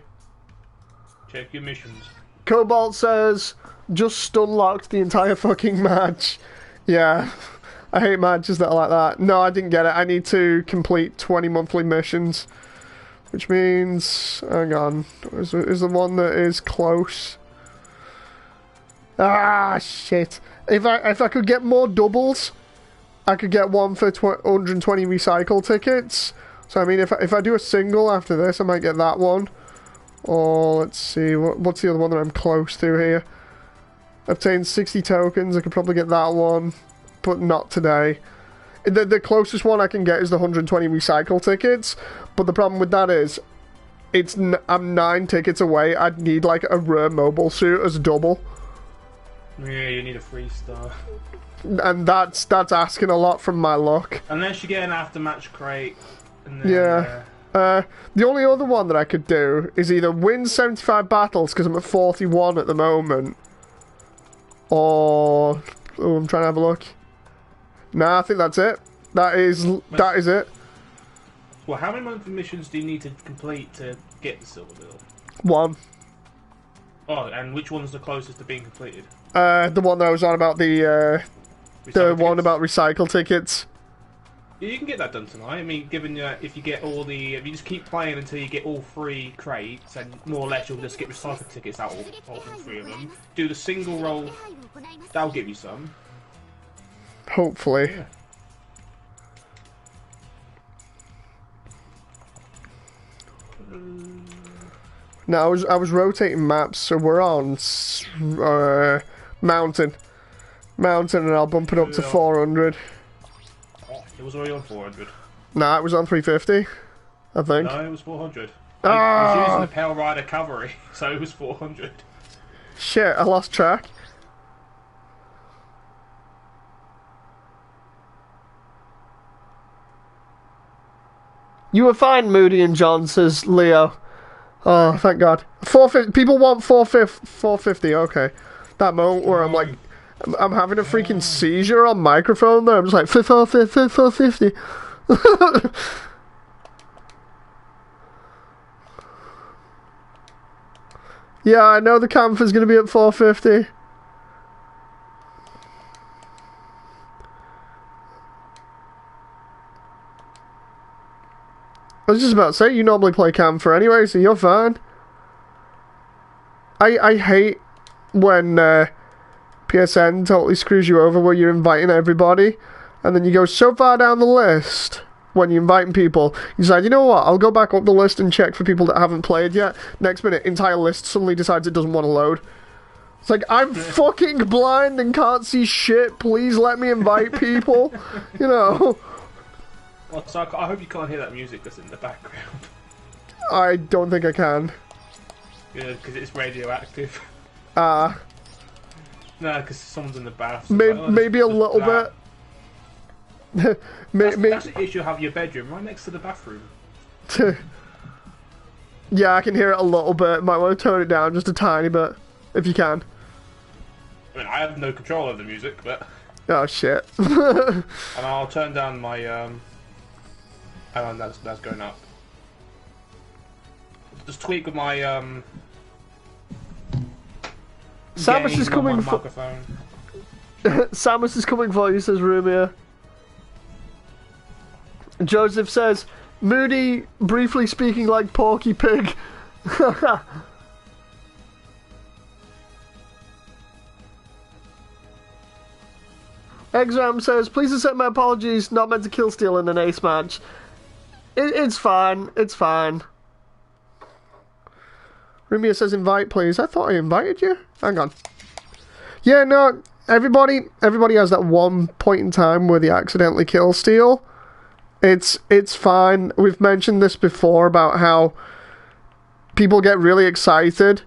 Speaker 2: Check your missions.
Speaker 1: Cobalt says, just stun locked the entire fucking match. Yeah, I hate matches that are like that. No, I didn't get it. I need to complete 20 monthly missions. Which means, hang on, is the one that is close. Ah, shit. If I could get more doubles, I could get one for 120 recycle tickets. So I mean, if I do a single after this, I might get that one. Or let's see, what's the other one that I'm close to here? Obtain 60 tokens. I could probably get that one, but not today. The closest one I can get is the 120 recycle tickets, but the problem with that is, I'm 9 tickets away. I'd need like a rare mobile suit as a double.
Speaker 2: Yeah, you need a 3-star.
Speaker 1: And that's asking a lot from my luck.
Speaker 2: Unless you get an aftermatch crate. And then,
Speaker 1: yeah. The only other one that I could do is either win 75 battles, because I'm at 41 at the moment, or... Oh, I'm trying to have a look. Nah, I think that's it. That is it.
Speaker 2: Well, how many monthly missions do you need to complete to get the silver medal?
Speaker 1: 1.
Speaker 2: Oh, and which one's the closest to being completed?
Speaker 1: The one that I was on about the one about recycle tickets.
Speaker 2: Yeah, you can get that done tonight. I mean, given if you just keep playing until you get all 3 crates, and more or less you'll just get recycle tickets out all 3 of them. Do the single roll, that'll give you some.
Speaker 1: Hopefully.
Speaker 2: Yeah.
Speaker 1: No, I was rotating maps, so we're on mountain, and I'll bump it up to 400.
Speaker 2: Oh, it was already on 400.
Speaker 1: Nah, it was on 350, I think.
Speaker 2: No, it was 400. I was using the Pale Rider cavalry, so it was 400.
Speaker 1: Shit, I lost track. You were fine, Moody and John, says Leo. Oh, thank God. 450. People want 450. Okay. That moment where I'm like, I'm having a freaking seizure on microphone there. I'm just like, 450. Yeah, I know the camp is going to be at 450. I was just about to say, you normally play Camphor anyway, so you're fine. I hate when PSN totally screws you over where you're inviting everybody, and then you go so far down the list when you're inviting people, you decide, you know what, I'll go back up the list and check for people that haven't played yet. Next minute, entire list suddenly decides it doesn't want to load. It's like, I'm fucking blind and can't see shit, please let me invite people, you know.
Speaker 2: Well, so I hope you can't hear that music that's in the background.
Speaker 1: I don't think I can.
Speaker 2: Yeah, because it's radioactive.
Speaker 1: No,
Speaker 2: because someone's in the bath.
Speaker 1: So maybe a little bit.
Speaker 2: That's the issue. Have your bedroom right next to the bathroom.
Speaker 1: Yeah, I can hear it a little bit. Might want to tone it down just a tiny bit, if you can.
Speaker 2: I mean, I have no control over the music, but...
Speaker 1: Oh, shit.
Speaker 2: And I'll turn down my, Oh, that's going up. Just tweak with my,
Speaker 1: Samus is coming for... Samus is coming for you, says Rumia. Joseph says, Moody briefly speaking like Porky Pig. Exram says, please accept my apologies, not meant to kill Steel in an ace match. It's fine, it's fine. Rumia says invite please. I thought I invited you. Hang on. Yeah, no, everybody has that one point in time where they accidentally kill Steel. It's fine. We've mentioned this before about how people get really excited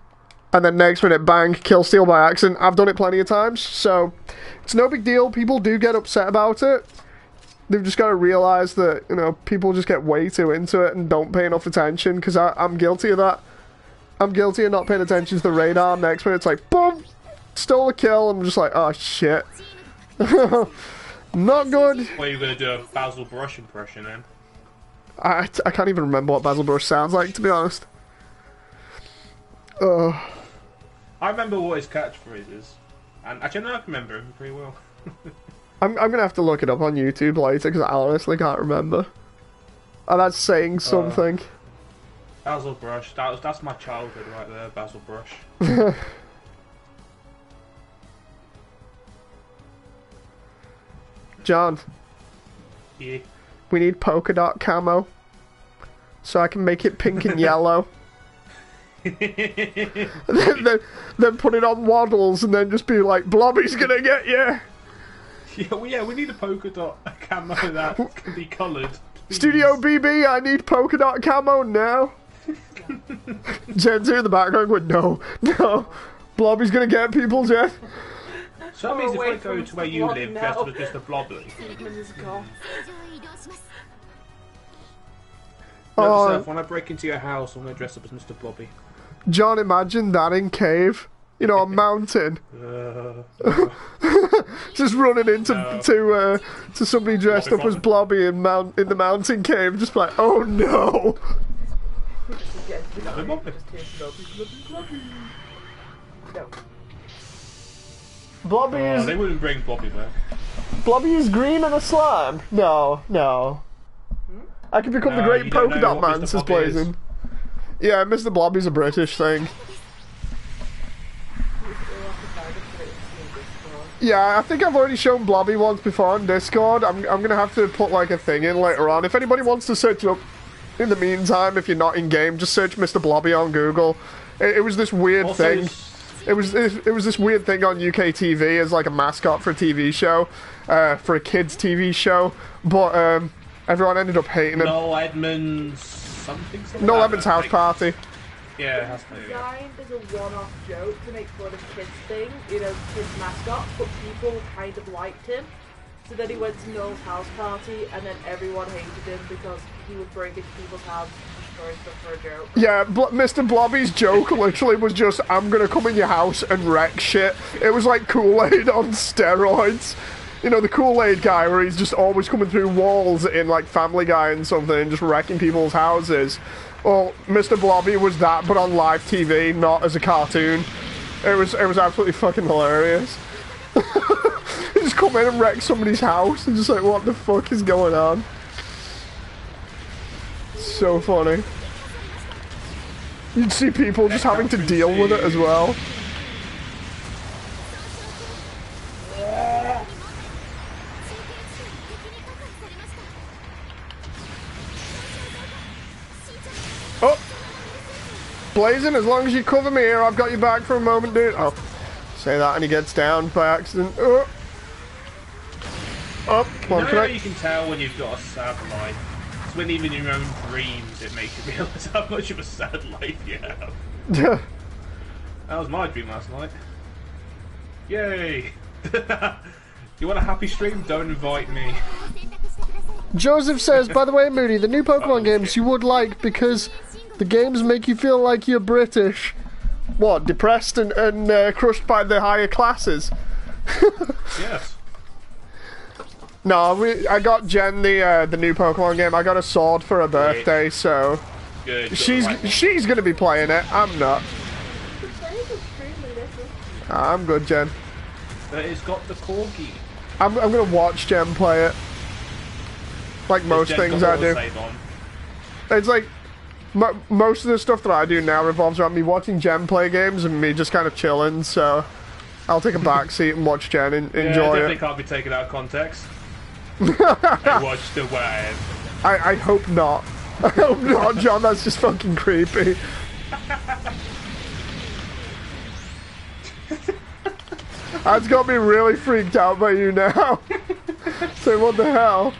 Speaker 1: and then next minute, bang, kill Steel by accident. I've done it plenty of times, so it's no big deal. People do get upset about it. They've just got to realise that, you know, people just get way too into it and don't pay enough attention, because I'm guilty of that. I'm guilty of not paying attention to the radar. Next minute, it's like, boom, stole a kill. I'm just like, oh, shit. Not good.
Speaker 2: Well, you're going to do a Basil Brush impression, then?
Speaker 1: I can't even remember what Basil Brush sounds like, to be honest.
Speaker 2: I remember what his catchphrase is. And actually, no, I can remember him pretty well.
Speaker 1: I'm going to have to look it up on YouTube later, because I honestly can't remember. And that's saying something.
Speaker 2: Basil Brush. That's my childhood right there, Basil Brush.
Speaker 1: John.
Speaker 2: Yeah.
Speaker 1: We need polka dot camo. So I can make it pink and yellow. then put it on waddles and then just be like, Blobby's gonna get you.
Speaker 2: Yeah, we need a polka dot camo that can be coloured.
Speaker 1: Studio BB, I need polka dot camo now. Jen's in the background going, no. Blobby's gonna get people, Jen.
Speaker 2: So that means if I go to where you live, dressed as just a Blobby. When I break into your house, I'm going to dress up as Mr. Blobby.
Speaker 1: John, imagine that in cave. You know, a mountain. Just running into to somebody dressed up as Blobby in the mountain cave, just like, oh no. Blobby is...
Speaker 2: They wouldn't bring Blobby back.
Speaker 1: Blobby is green and a slime. No. I could become the great polka dot man, says Blazing. Yeah, Mr. Blobby's a British thing. Yeah, I think I've already shown Blobby once before on Discord. I'm gonna have to put like a thing in later on. If anybody wants to search it up in the meantime, if you're not in game, just search Mr. Blobby on Google. It was this weird thing. It was this weird thing on UK TV as like a mascot for a TV show, for a kids TV show. But everyone ended up hating him.
Speaker 2: Noel Edmonds something.
Speaker 1: Noel Edmonds House Party.
Speaker 2: Yeah, it has to be.
Speaker 3: Designed as a one-off joke to make fun of kids thing, you know, kids mascot, but people kind of liked him. So then he went to Noel's house party, and then everyone hated him because he would break into people's houses and destroy stuff for a joke.
Speaker 1: Yeah, Mr. Blobby's joke literally was just, I'm gonna come in your house and wreck shit. It was like Kool-Aid on steroids. You know, the Kool-Aid guy where he's just always coming through walls in like Family Guy and something and just wrecking people's houses. Well, Mr. Blobby was that, but on live TV, not as a cartoon. It was absolutely fucking hilarious. He just come in and wreck somebody's house and just like, what the fuck is going on? So funny. You'd see people just having to deal with it as well. Oh! Blazing, as long as you cover me here, I've got you back for a moment, dude. Oh. Say that and he gets down by accident. Oh! Up,
Speaker 2: you know how you can tell when you've got a sad life? It's when even in your own dreams it makes you realise how much of a sad life you have.
Speaker 1: Yeah.
Speaker 2: That was my dream last night. Yay! You want a happy stream? Don't invite me.
Speaker 1: Joseph says, by the way, Moody, the new Pokemon games you would like because the games make you feel like you're British. What, depressed and crushed by the higher classes?
Speaker 2: Yes.
Speaker 1: No, I got Jen the new Pokemon game. I got a sword for her birthday, so
Speaker 2: good.
Speaker 1: She's gonna be playing it. I'm not. I'm good, Jen.
Speaker 2: But it's got the corgi.
Speaker 1: I'm gonna watch Jen play it. Like most things I do. It's like most of the stuff that I do now revolves around me watching Jen play games and me just kind of chilling. So I'll take a back seat and watch Jen and enjoy it.
Speaker 2: Definitely can't be taken out of context. I watched the wave.
Speaker 1: I hope not. I hope not, John. That's just fucking creepy. That's got me really freaked out by you now. So what the hell?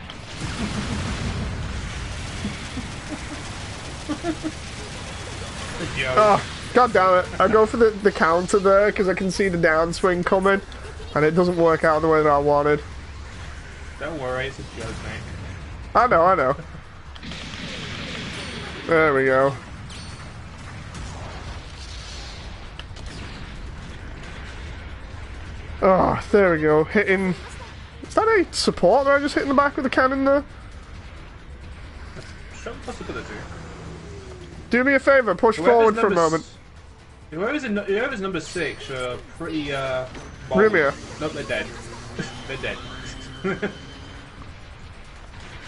Speaker 1: Oh, god damn it. I go for the counter there because I can see the downswing coming and it doesn't work out the way that I wanted.
Speaker 2: Don't worry, it's a joke, mate.
Speaker 1: I know. There we go. Oh, there we go. Hitting... Is that a support that I just hit in the back with the cannon there?
Speaker 2: Possibility.
Speaker 1: Do me a favour, push forward for a moment.
Speaker 2: Whoever's number 6 are pretty,
Speaker 1: Rumia.
Speaker 2: Nope, they're dead. They're dead.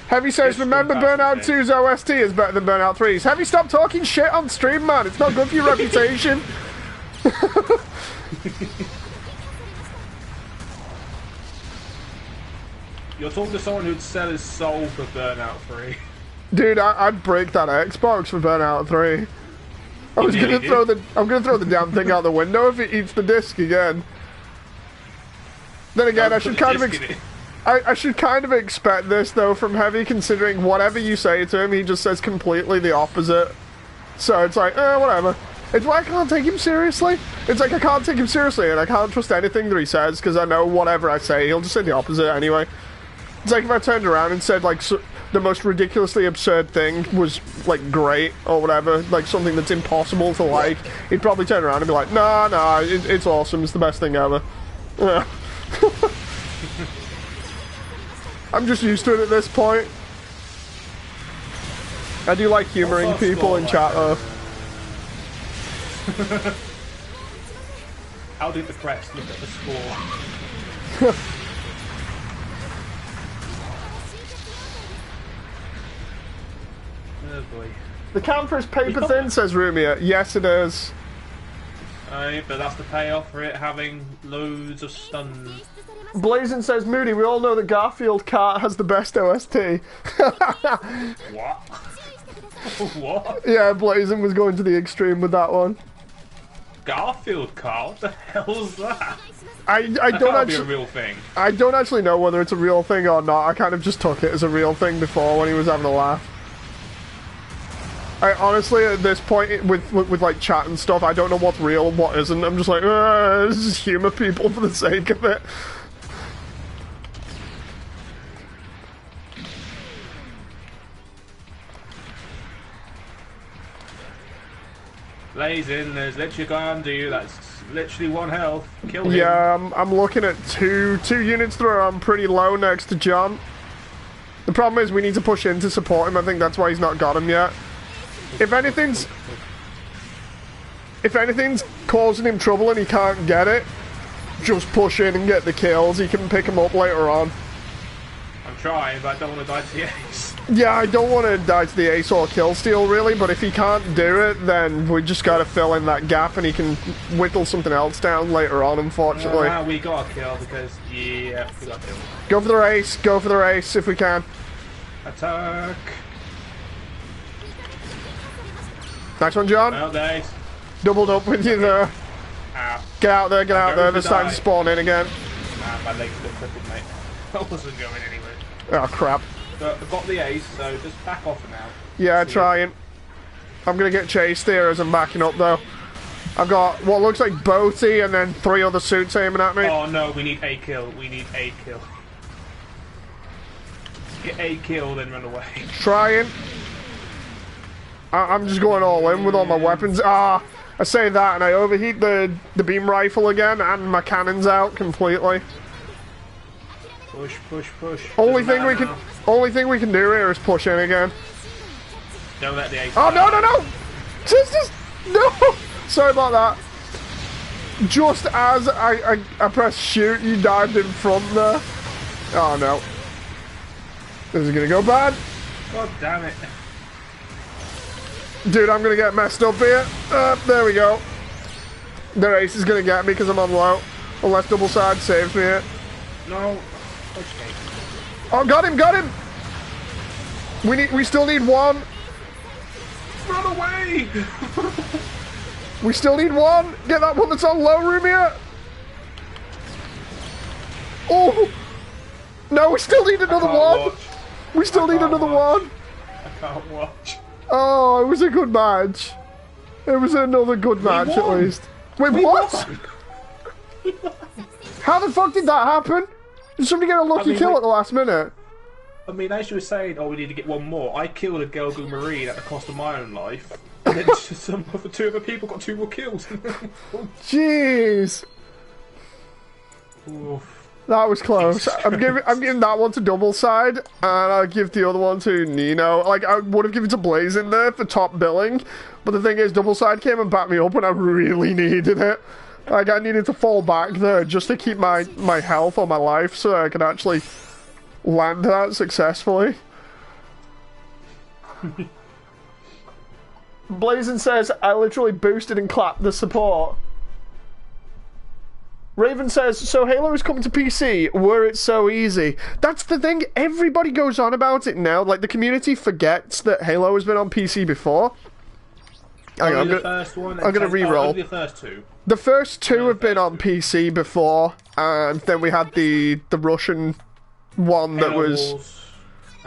Speaker 1: Heavy says, remember Burnout 2's OST is better than Burnout 3's. Heavy, stop talking shit on stream, man. It's not good for your reputation.
Speaker 2: You're talking to someone who'd sell his soul for Burnout 3.
Speaker 1: Dude, I'd break that Xbox for Burnout 3. I'm gonna throw the damn thing out the window if it eats the disc again. Then again, I should kind of expect this though from Heavy, considering whatever you say to him, he just says completely the opposite. So it's like, whatever. It's why I can't take him seriously. It's like I can't take him seriously, and I can't trust anything that he says because I know whatever I say, he'll just say the opposite anyway. It's like if I turned around and said like the most ridiculously absurd thing was like great or whatever, like something that's impossible to like, he'd probably turn around and be like, nah, it's awesome, it's the best thing ever. Yeah. I'm just used to it at this point. I do like humouring people in chat though.
Speaker 2: How did the press look at the score? Oh boy.
Speaker 1: The camper is paper thin, says Rumia. Yes, it is.
Speaker 2: But that's the payoff for it having loads of stun.
Speaker 1: Blazin says, Moody, we all know that Garfield Kart has the best OST.
Speaker 2: What? What?
Speaker 1: Yeah, Blazin was going to the extreme with that one.
Speaker 2: Garfield Kart? What the hell's that?
Speaker 1: I don't actually
Speaker 2: be a real thing.
Speaker 1: I don't actually know whether it's a real thing or not. I kind of just took it as a real thing before when he was having a laugh. I honestly, at this point, with like chat and stuff, I don't know what's real and what isn't. I'm just like, this is humour people for the sake of it.
Speaker 2: Blazing, there's literally going to you. That's literally 1 health. Kill him.
Speaker 1: Yeah, I'm looking at two units through. I'm pretty low next to John. The problem is we need to push in to support him. I think that's why he's not got him yet. If anything's causing him trouble and he can't get it, just push in and get the kills. He can pick him up later on.
Speaker 2: I'm trying, but I don't want to die to the ace.
Speaker 1: Yeah, I don't want to die to the ace or kill steal, really, but if he can't do it, then we just got to fill in that gap and he can whittle something else down later on, unfortunately.
Speaker 2: We got a kill because, yeah, we got a kill.
Speaker 1: Go for the race if we can.
Speaker 2: Attack.
Speaker 1: Nice one, John.
Speaker 2: Well, days.
Speaker 1: Doubled up with you there.
Speaker 2: Ow.
Speaker 1: Get out there, There's time to spawn in again.
Speaker 2: Nah, my legs got crippled, mate. I wasn't going anywhere.
Speaker 1: Oh, crap.
Speaker 2: But I've got the ace, so just back off for now.
Speaker 1: Yeah, trying. I'm gonna get chased here as I'm backing up, though. I've got what looks like Boaty and then 3 other suits aiming at me.
Speaker 2: Oh no, we need a kill. We need a kill. Get a kill, then run away.
Speaker 1: Trying. I'm just going all in with all my weapons. I say that and I overheat the beam rifle again and my cannon's out completely.
Speaker 2: Push, push, push.
Speaker 1: Only thing we can do here is push in again.
Speaker 2: Don't let the ace.
Speaker 1: Oh no! Just no! Sorry about that. Just as I pressed shoot, you dived in front there. Oh no. This is gonna go bad.
Speaker 2: God damn it.
Speaker 1: Dude, I'm gonna get messed up here. There we go. Their ace is gonna get me because I'm on low. Unless double side saves me here.
Speaker 2: No.
Speaker 1: Oh, got him! We still need 1.
Speaker 2: Run away!
Speaker 1: We still need 1. Get that one that's on low room here. Oh! No, we still need another one.
Speaker 2: Watch.
Speaker 1: We still need another one.
Speaker 2: I can't watch.
Speaker 1: Oh, it was a good match. It was another good match at least. Wait, what? How the fuck did that happen? Did somebody get a lucky kill at the last minute?
Speaker 2: I mean, as you were saying, we need to get 1 more. I killed a Gelgu Marine at the cost of my own life. And then some other 2 other people got 2 more kills.
Speaker 1: Jeez.
Speaker 2: Oof.
Speaker 1: That was close. I'm giving that one to double side, and I'll give the other one to Nino. Like, I would have given it to Blaze in there for top billing, but the thing is, double side came and backed me up when I really needed it. Like, I needed to fall back there just to keep my health or my life so I could actually land that successfully. Blazin says, I literally boosted and clapped the support. Raven says, so Halo is coming to PC, were it so easy? That's the thing, everybody goes on about it now, like the community forgets that Halo has been on PC before. I'm gonna re-roll.
Speaker 2: The first 2.
Speaker 1: The first 2 have been on PC before, and then we had the Russian one that was...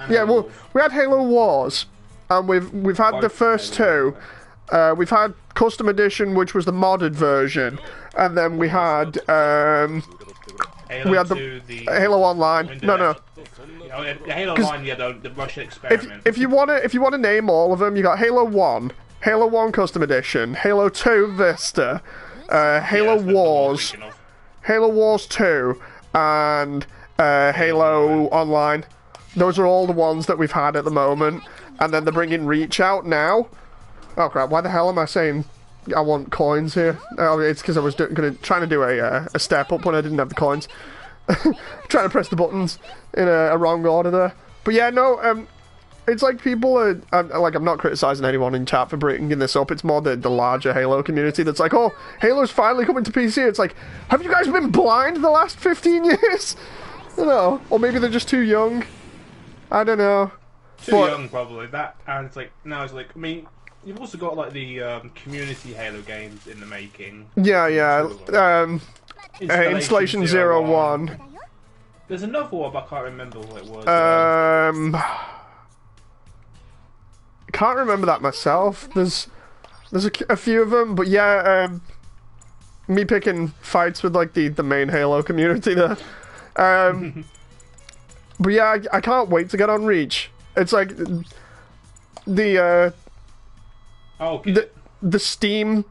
Speaker 1: Yeah, well, we had Halo Wars, and we've had the first 2. We've had Custom Edition, which was the modded version, and then we had the Halo Online. No.
Speaker 2: Halo Online, yeah, the Russian experiment.
Speaker 1: If you wanna name all of them, you got Halo 1, Halo 1 Custom Edition, Halo 2 Vista, Halo Wars, Halo Wars 2, and Halo Online. Those are all the ones that we've had at the moment, and then they're bringing Reach out now. Oh crap! Why the hell am I saying I want coins here? Oh, it's because I was trying to do a step up when I didn't have the coins. Trying to press the buttons in a wrong order there. But yeah, no. It's like people are like, I'm not criticizing anyone in chat for bringing this up. It's more the larger Halo community that's like, oh, Halo's finally coming to PC. It's like, have you guys been blind the last 15 years? I don't know. Or maybe they're just too young. I don't know.
Speaker 2: Too young, probably. That, and it's like, now it's like, I mean, you've also got like the community Halo games in the making.
Speaker 1: Yeah. Installation 01.
Speaker 2: There's another one, but I can't remember what it was.
Speaker 1: Can't remember that myself. There's a few of them, but yeah, me picking fights with like the main Halo community there. But yeah, I can't wait to get on Reach. It's like the Steam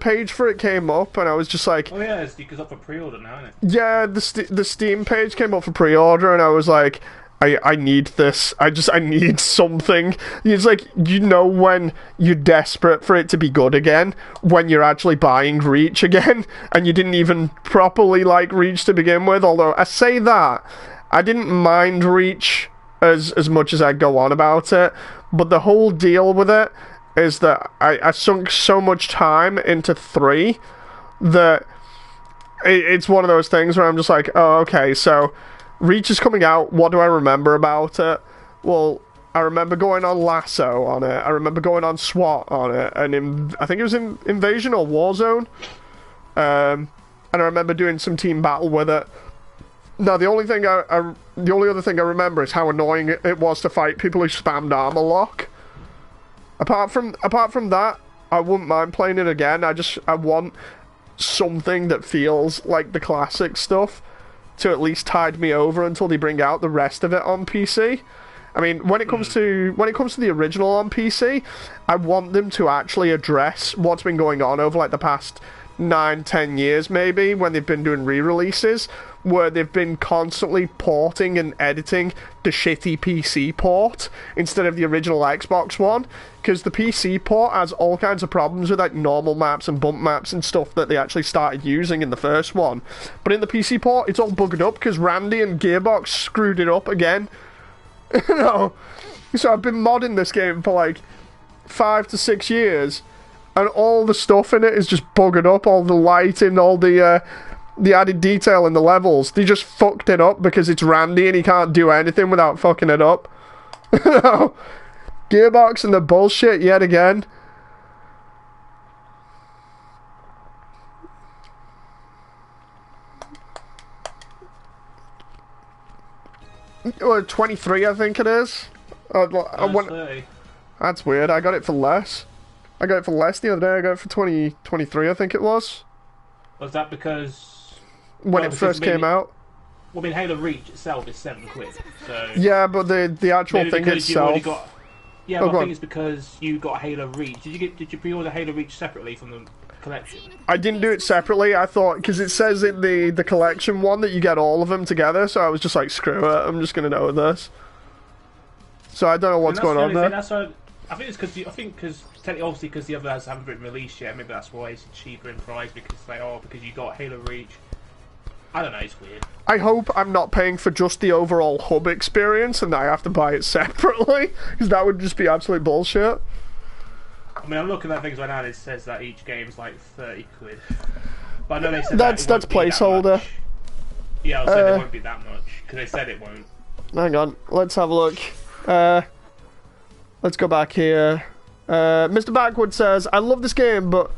Speaker 1: page for it came up, and I was just like,
Speaker 2: oh yeah, it's up for pre-order now, isn't it?
Speaker 1: Yeah, the Steam page came up for pre-order, and I was like, I need this. I need something. It's like, you know, when you're desperate for it to be good again, when you're actually buying Reach again, and you didn't even properly like Reach to begin with. Although I say that, I didn't mind Reach as much as I go on about it, but the whole deal with it is that I sunk so much time into 3 that it's one of those things where I'm just like, oh, okay, so Reach is coming out. What do I remember about it? Well, I remember going on Lasso on it. I remember going on SWAT on it, and I think it was in Invasion or Warzone. And I remember doing some team battle with it. Now, the only other thing I remember is how annoying it was to fight people who spammed armor lock. Apart from that, I wouldn't mind playing it again. I want something that feels like the classic stuff to at least tide me over until they bring out the rest of it on PC. I mean, when it comes to the original on PC, I want them to actually address what's been going on over like the past 9-10 years maybe, when they've been doing re-releases, where they've been constantly porting and editing the shitty PC port instead of the original Xbox One, because the PC port has all kinds of problems with like normal maps and bump maps and stuff that they actually started using in the first one. But in the PC port, it's all bugged up because Randy and Gearbox screwed it up again. You know? So I've been modding this game for like 5 to 6 years, and all the stuff in it is just buggered up, all the lighting, all the added detail in the levels. They just fucked it up because it's Randy and he can't do anything without fucking it up. You know? Gearbox and the bullshit yet again. Well, 23, I think it is. That's weird. I got it for less. I got it for less the other day. I got it for 23, I think it was.
Speaker 2: Was that because...
Speaker 1: When it first came out?
Speaker 2: Well, I mean, Halo Reach itself is £7, so...
Speaker 1: Yeah, but the actual thing itself...
Speaker 2: Yeah, I think it's because you got Halo Reach. Did you pre-order Halo Reach separately from the collection?
Speaker 1: I didn't do it separately. I thought, because it says in the collection one that you get all of them together, so I was just like, screw it, I'm just going to know this. So I don't know what's going on there.
Speaker 2: I think it's because obviously because the others haven't been released yet. Maybe that's why it's cheaper in price, because because you got Halo Reach. I don't know, it's weird. I hope I'm not paying for just the overall hub experience and I have to buy it separately, because that would just be absolute bullshit. I mean, I'm looking at things right now and it says that each game's like £30. But I know they said
Speaker 1: that's placeholder.
Speaker 2: Yeah, I said it won't be that much, because they said it won't.
Speaker 1: Hang on, let's have a look. Let's go back here. Mr. Backwood says, I love this game, but...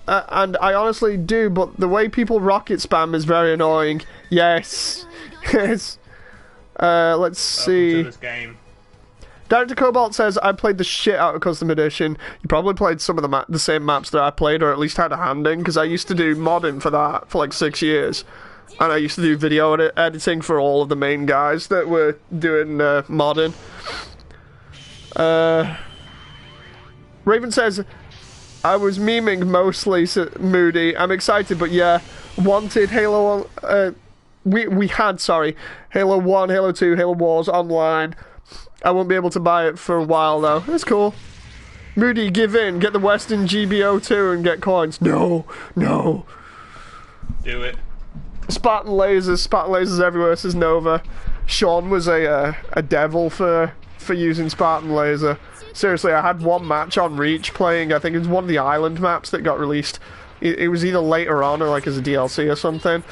Speaker 1: and I honestly do, but the way people rocket spam is very annoying. Yes. Yes. Let's see.
Speaker 2: This game.
Speaker 1: Director Cobalt says, I played the shit out of Custom Edition. You probably played some of the same maps that I played, or at least had a hand in, because I used to do modding for that for like 6 years. And I used to do video editing for all of the main guys that were doing modding. Raven says, I was memeing mostly, Moody. I'm excited, but yeah, wanted Halo 1, we had, Halo 1, Halo 2, Halo Wars online. I won't be able to buy it for a while though. That's cool. Moody, give in, get the Western GBO2 and get coins. No, no.
Speaker 2: Do it.
Speaker 1: Spartan lasers everywhere, says Nova. Sean was a devil for using Spartan laser. Seriously, I had one match on Reach playing, I think it was one of the island maps that got released. It was either later on or like as a DLC or something.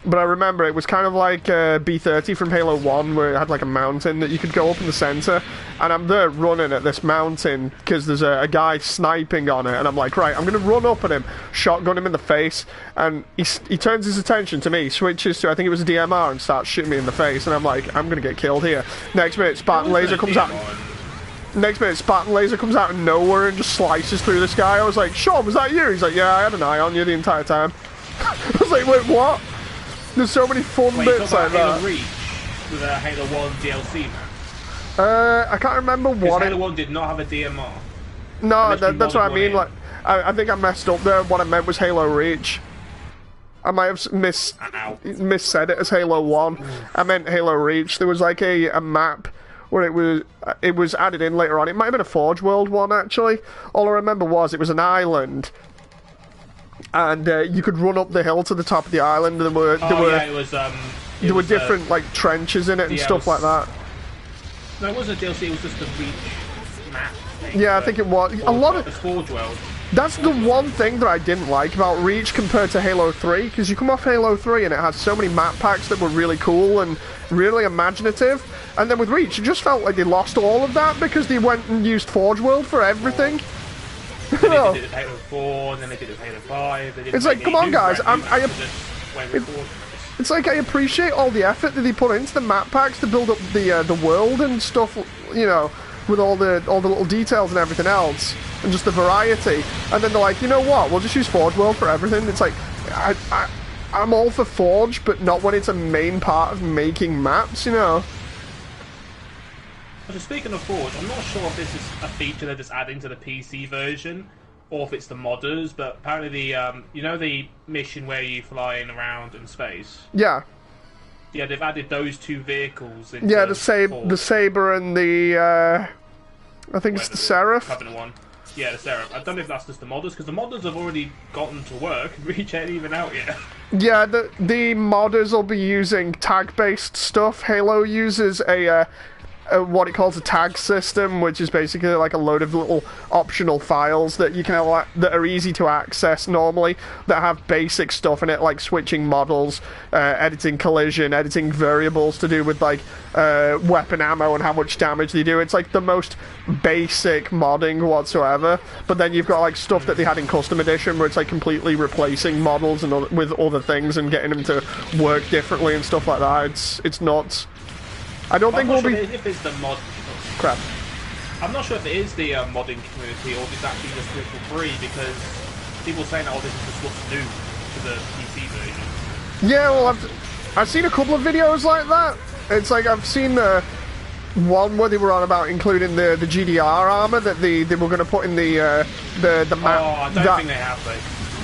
Speaker 1: But I remember it was kind of like B30 from Halo 1, where it had like a mountain that you could go up in the center. And I'm there running at this mountain because there's a guy sniping on it. And I'm like, right, I'm going to run up at him, shotgun him in the face. And he turns his attention to me, switches to, I think it was a DMR, and starts shooting me in the face. And I'm like, I'm going to get killed here. Next minute, Spartan laser comes out. Next minute, Spartan laser comes out of nowhere and just slices through this guy. I was like, Sean, was that you? He's like, yeah, I had an eye on you the entire time. I was like, wait, what? There's so many fun bits like that.
Speaker 2: Halo Reach with a Halo 1 DLC map?
Speaker 1: I can't remember what
Speaker 2: Halo 1 did not have a DMR.
Speaker 1: No, that's what I mean. Like, I think I messed up there. What I meant was Halo Reach. I might have missaid it as Halo 1. I meant Halo Reach. There was like a map where it was added in later on. It might have been a Forge World one, actually. All I remember was it was an island, and you could run up the hill to the top of the island. There were different like trenches in it and stuff like that.
Speaker 2: No, it wasn't a DLC. It was just a Reach map thing.
Speaker 1: Yeah, I think it was. A lot of
Speaker 2: Forge World.
Speaker 1: That's the one thing that I didn't like about Reach compared to Halo 3, because you come off Halo 3 and it has so many map packs that were really cool and really imaginative, and then with Reach, it just felt like they lost all of that because they went and used Forge World for everything.
Speaker 2: Then they did it with Halo 4, and then they did it with Halo 5.
Speaker 1: It's like, come on guys, it's like I appreciate all the effort that they put into the map packs to build up the world and stuff, you know, with all the little details and everything else, and just the variety. And then they're like, you know what? We'll just use Forge World for everything. It's like, I'm all for Forge, but not when it's a main part of making maps, you know.
Speaker 2: So speaking of Forge, I'm not sure if this is a feature they're just adding to the PC version, or if it's the modders. But apparently the you know the mission where you're flying around in space.
Speaker 1: Yeah.
Speaker 2: Yeah, they've added those two vehicles. Into
Speaker 1: the Saber and the I think it's the Seraph.
Speaker 2: Covenant one. Yeah, the Seraph. I don't know if that's just the modders, because the modders have already gotten to work. Reach ain't even out yet.
Speaker 1: Yeah, the modders will be using tag-based stuff. Halo uses what it calls a tag system, which is basically like a load of little optional files that you can that are easy to access normally, that have basic stuff in it, like switching models, editing collision, editing variables to do with like weapon ammo and how much damage they do. It's like the most basic modding whatsoever. But then you've got like stuff that they had in Custom Edition where it's like completely replacing models and with other things and getting them to work differently and stuff like that. It's nuts. I don't think we'll be.
Speaker 2: If it's the mod.
Speaker 1: Crap.
Speaker 2: I'm not sure if it is the modding community or if it's actually just for free, because people are saying, "Oh, this is just what's new to the PC version."
Speaker 1: Yeah, well, I've seen a couple of videos like that. It's like I've seen one where they were on about including the GDR armor that they were going to put in the map.
Speaker 2: Oh, I don't think they have though.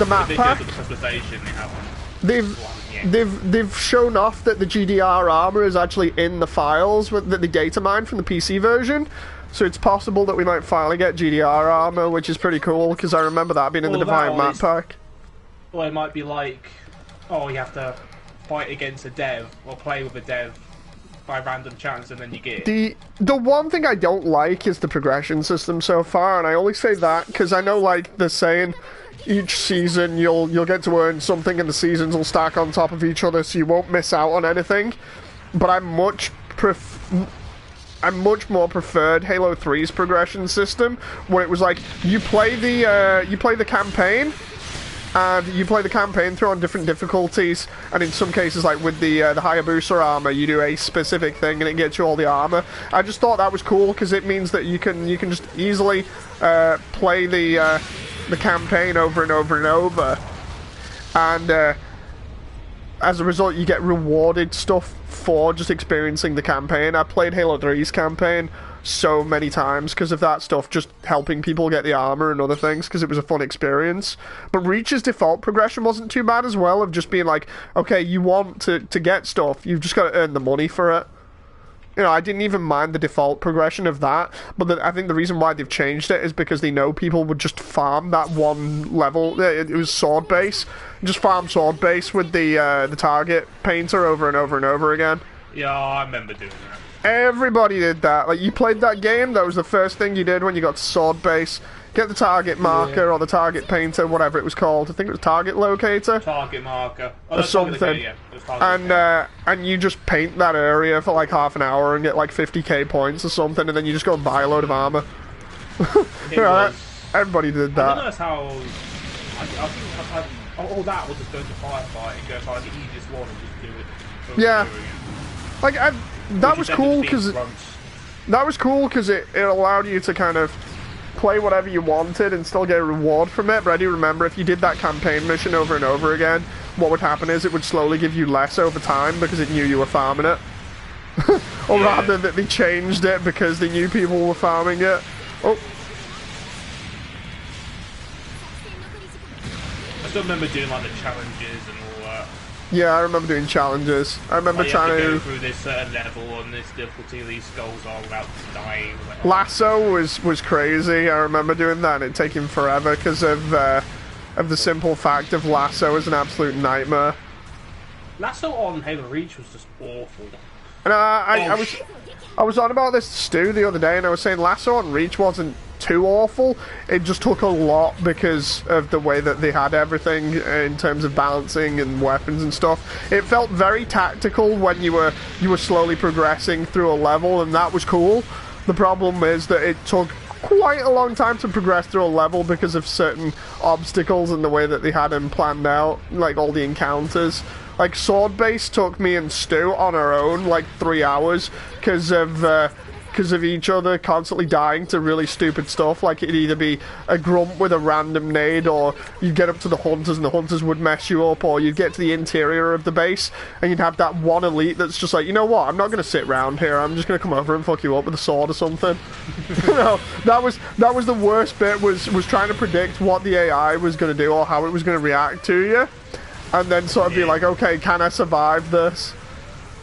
Speaker 1: The map pack.
Speaker 2: The customization, they haven't.
Speaker 1: They've shown off that the GDR armor is actually in the files that they data mined from the PC version, so it's possible that we might finally get GDR armor, which is pretty cool, because I remember that being in the Divine map pack.
Speaker 2: Or it might be like, oh, you have to fight against a dev, or play with a dev by random chance, and then you get it.
Speaker 1: The one thing I don't like is the progression system so far, and I only say that because I know, like, they're saying each season you'll get to earn something and the seasons will stack on top of each other, so you won't miss out on anything. But I much more preferred Halo 3's progression system, where it was like you play the campaign, and you play the campaign through on different difficulties, and in some cases, like with the Hayabusa armor, you do a specific thing and it gets you all the armor. I just thought that was cool because it means that you can just easily play the campaign over and over and over, and as a result you get rewarded stuff for just experiencing the campaign. I played Halo 3's campaign so many times because of that stuff, just helping people get the armor and other things, because it was a fun experience. But Reach's default progression wasn't too bad as well, of just being like, okay, you want to get stuff, you've just got to earn the money for it. You know, I didn't even mind the default progression of that, but I think the reason why they've changed it is because they know people would just farm that one level. It was sword base, just farm sword base with the target painter over and over and over again.
Speaker 2: Yeah, I remember doing that.
Speaker 1: Everybody did that. Like, you played that game, that was the first thing you did when you got to sword base. Get the target marker or the target painter, whatever it was called. I think it was target locator.
Speaker 2: Target marker.
Speaker 1: Or something. And you just paint that area for like half an hour and get like 50k points or something, and then you just go and buy a load of armor. Everybody did that.
Speaker 2: I don't know how. I think all that was just go to firefight and go find the easiest one and just do it.
Speaker 1: Yeah. Like, that was cool because it allowed you to kind of play whatever you wanted and still get a reward from it. But I do remember if you did that campaign mission over and over again, what would happen is it would slowly give you less over time because it knew you were farming it. Or rather that they changed it because they knew people were farming it. Oh.
Speaker 2: still remember doing like the challenges and all that.
Speaker 1: Yeah, I remember doing challenges. I remember trying
Speaker 2: to
Speaker 1: to
Speaker 2: go through this certain level on this difficulty. These skulls are without dying.
Speaker 1: Lasso was crazy. I remember doing that and it taking forever because of the simple fact of Lasso is an absolute nightmare.
Speaker 2: Lasso on Halo Reach was just awful.
Speaker 1: And I was on about this to Stu the other day, and I was saying Lasso on Reach wasn't too awful. It just took a lot because of the way that they had everything in terms of balancing and weapons and stuff. It felt very tactical when you were slowly progressing through a level, and that was cool. The problem is that it took quite a long time to progress through a level because of certain obstacles and the way that they had them planned out, like all the encounters. Like, Sword Base took me and Stu on our own, like, 3 hours, because of each other constantly dying to really stupid stuff. Like, it'd either be a grunt with a random nade, or you'd get up to the hunters and the hunters would mess you up, or you'd get to the interior of the base, and you'd have that one elite that's just like, you know what, I'm not going to sit around here, I'm just going to come over and fuck you up with a sword or something. You know, that was the worst bit, was trying to predict what the AI was going to do, or how it was going to react to you. And then sort of be like, okay, can I survive this?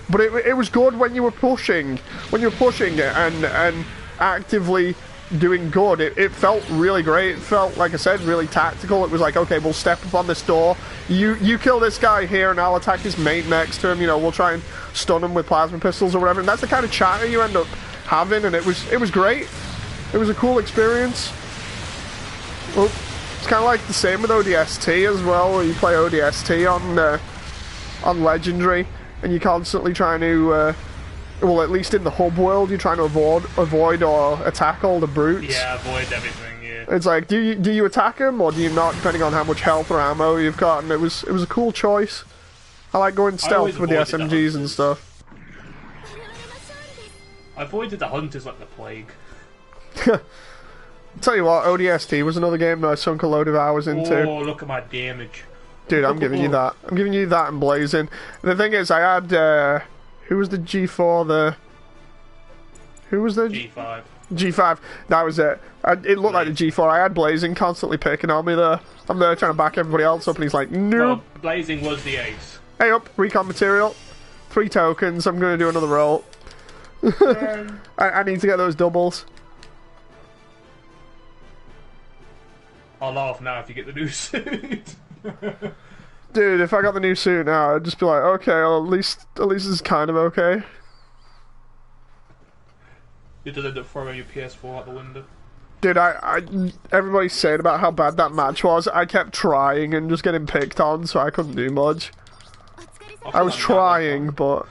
Speaker 1: But it was good when you were pushing it and actively doing good. It felt really great. It felt, like I said, really tactical. It was like, okay, we'll step up on this door. You kill this guy here, and I'll attack his mate next to him. You know, we'll try and stun him with plasma pistols or whatever. And that's the kind of chatter you end up having. And it was great. It was a cool experience. Well, it's kind of like the same with ODST as well, where you play ODST on Legendary, and you're constantly trying to, well, at least in the hub world, you're trying to avoid or attack all the brutes.
Speaker 2: Yeah, avoid everything. Yeah.
Speaker 1: It's like, do you attack them or do you not, depending on how much health or ammo you've got? And it was a cool choice. I like going stealth with the SMGs and stuff.
Speaker 2: I avoided the hunters like the plague.
Speaker 1: Tell you what, ODST was another game that I sunk a load of hours into.
Speaker 2: Oh, look at my damage.
Speaker 1: Dude, I'm giving you that. I'm giving you that and Blazing. The thing is, I had, who was the G4, who was the...
Speaker 2: G5.
Speaker 1: G5, that was it. It looked like the G4. I had Blazing constantly picking on me there. I'm there trying to back everybody else up, and he's like, nope.
Speaker 2: Well, Blazing was the ace.
Speaker 1: Hey up, recon material. 3 tokens, I'm going to do another roll. I need to get those doubles.
Speaker 2: I'll laugh now if you get the new suit.
Speaker 1: Dude, if I got the new suit now, I'd just be like, okay, well, at least it's kind of okay.
Speaker 2: You just end up throwing your PS4 out the window.
Speaker 1: Dude, everybody's saying about how bad that match was. I kept trying and just getting picked on, so I couldn't do much. I was trying, but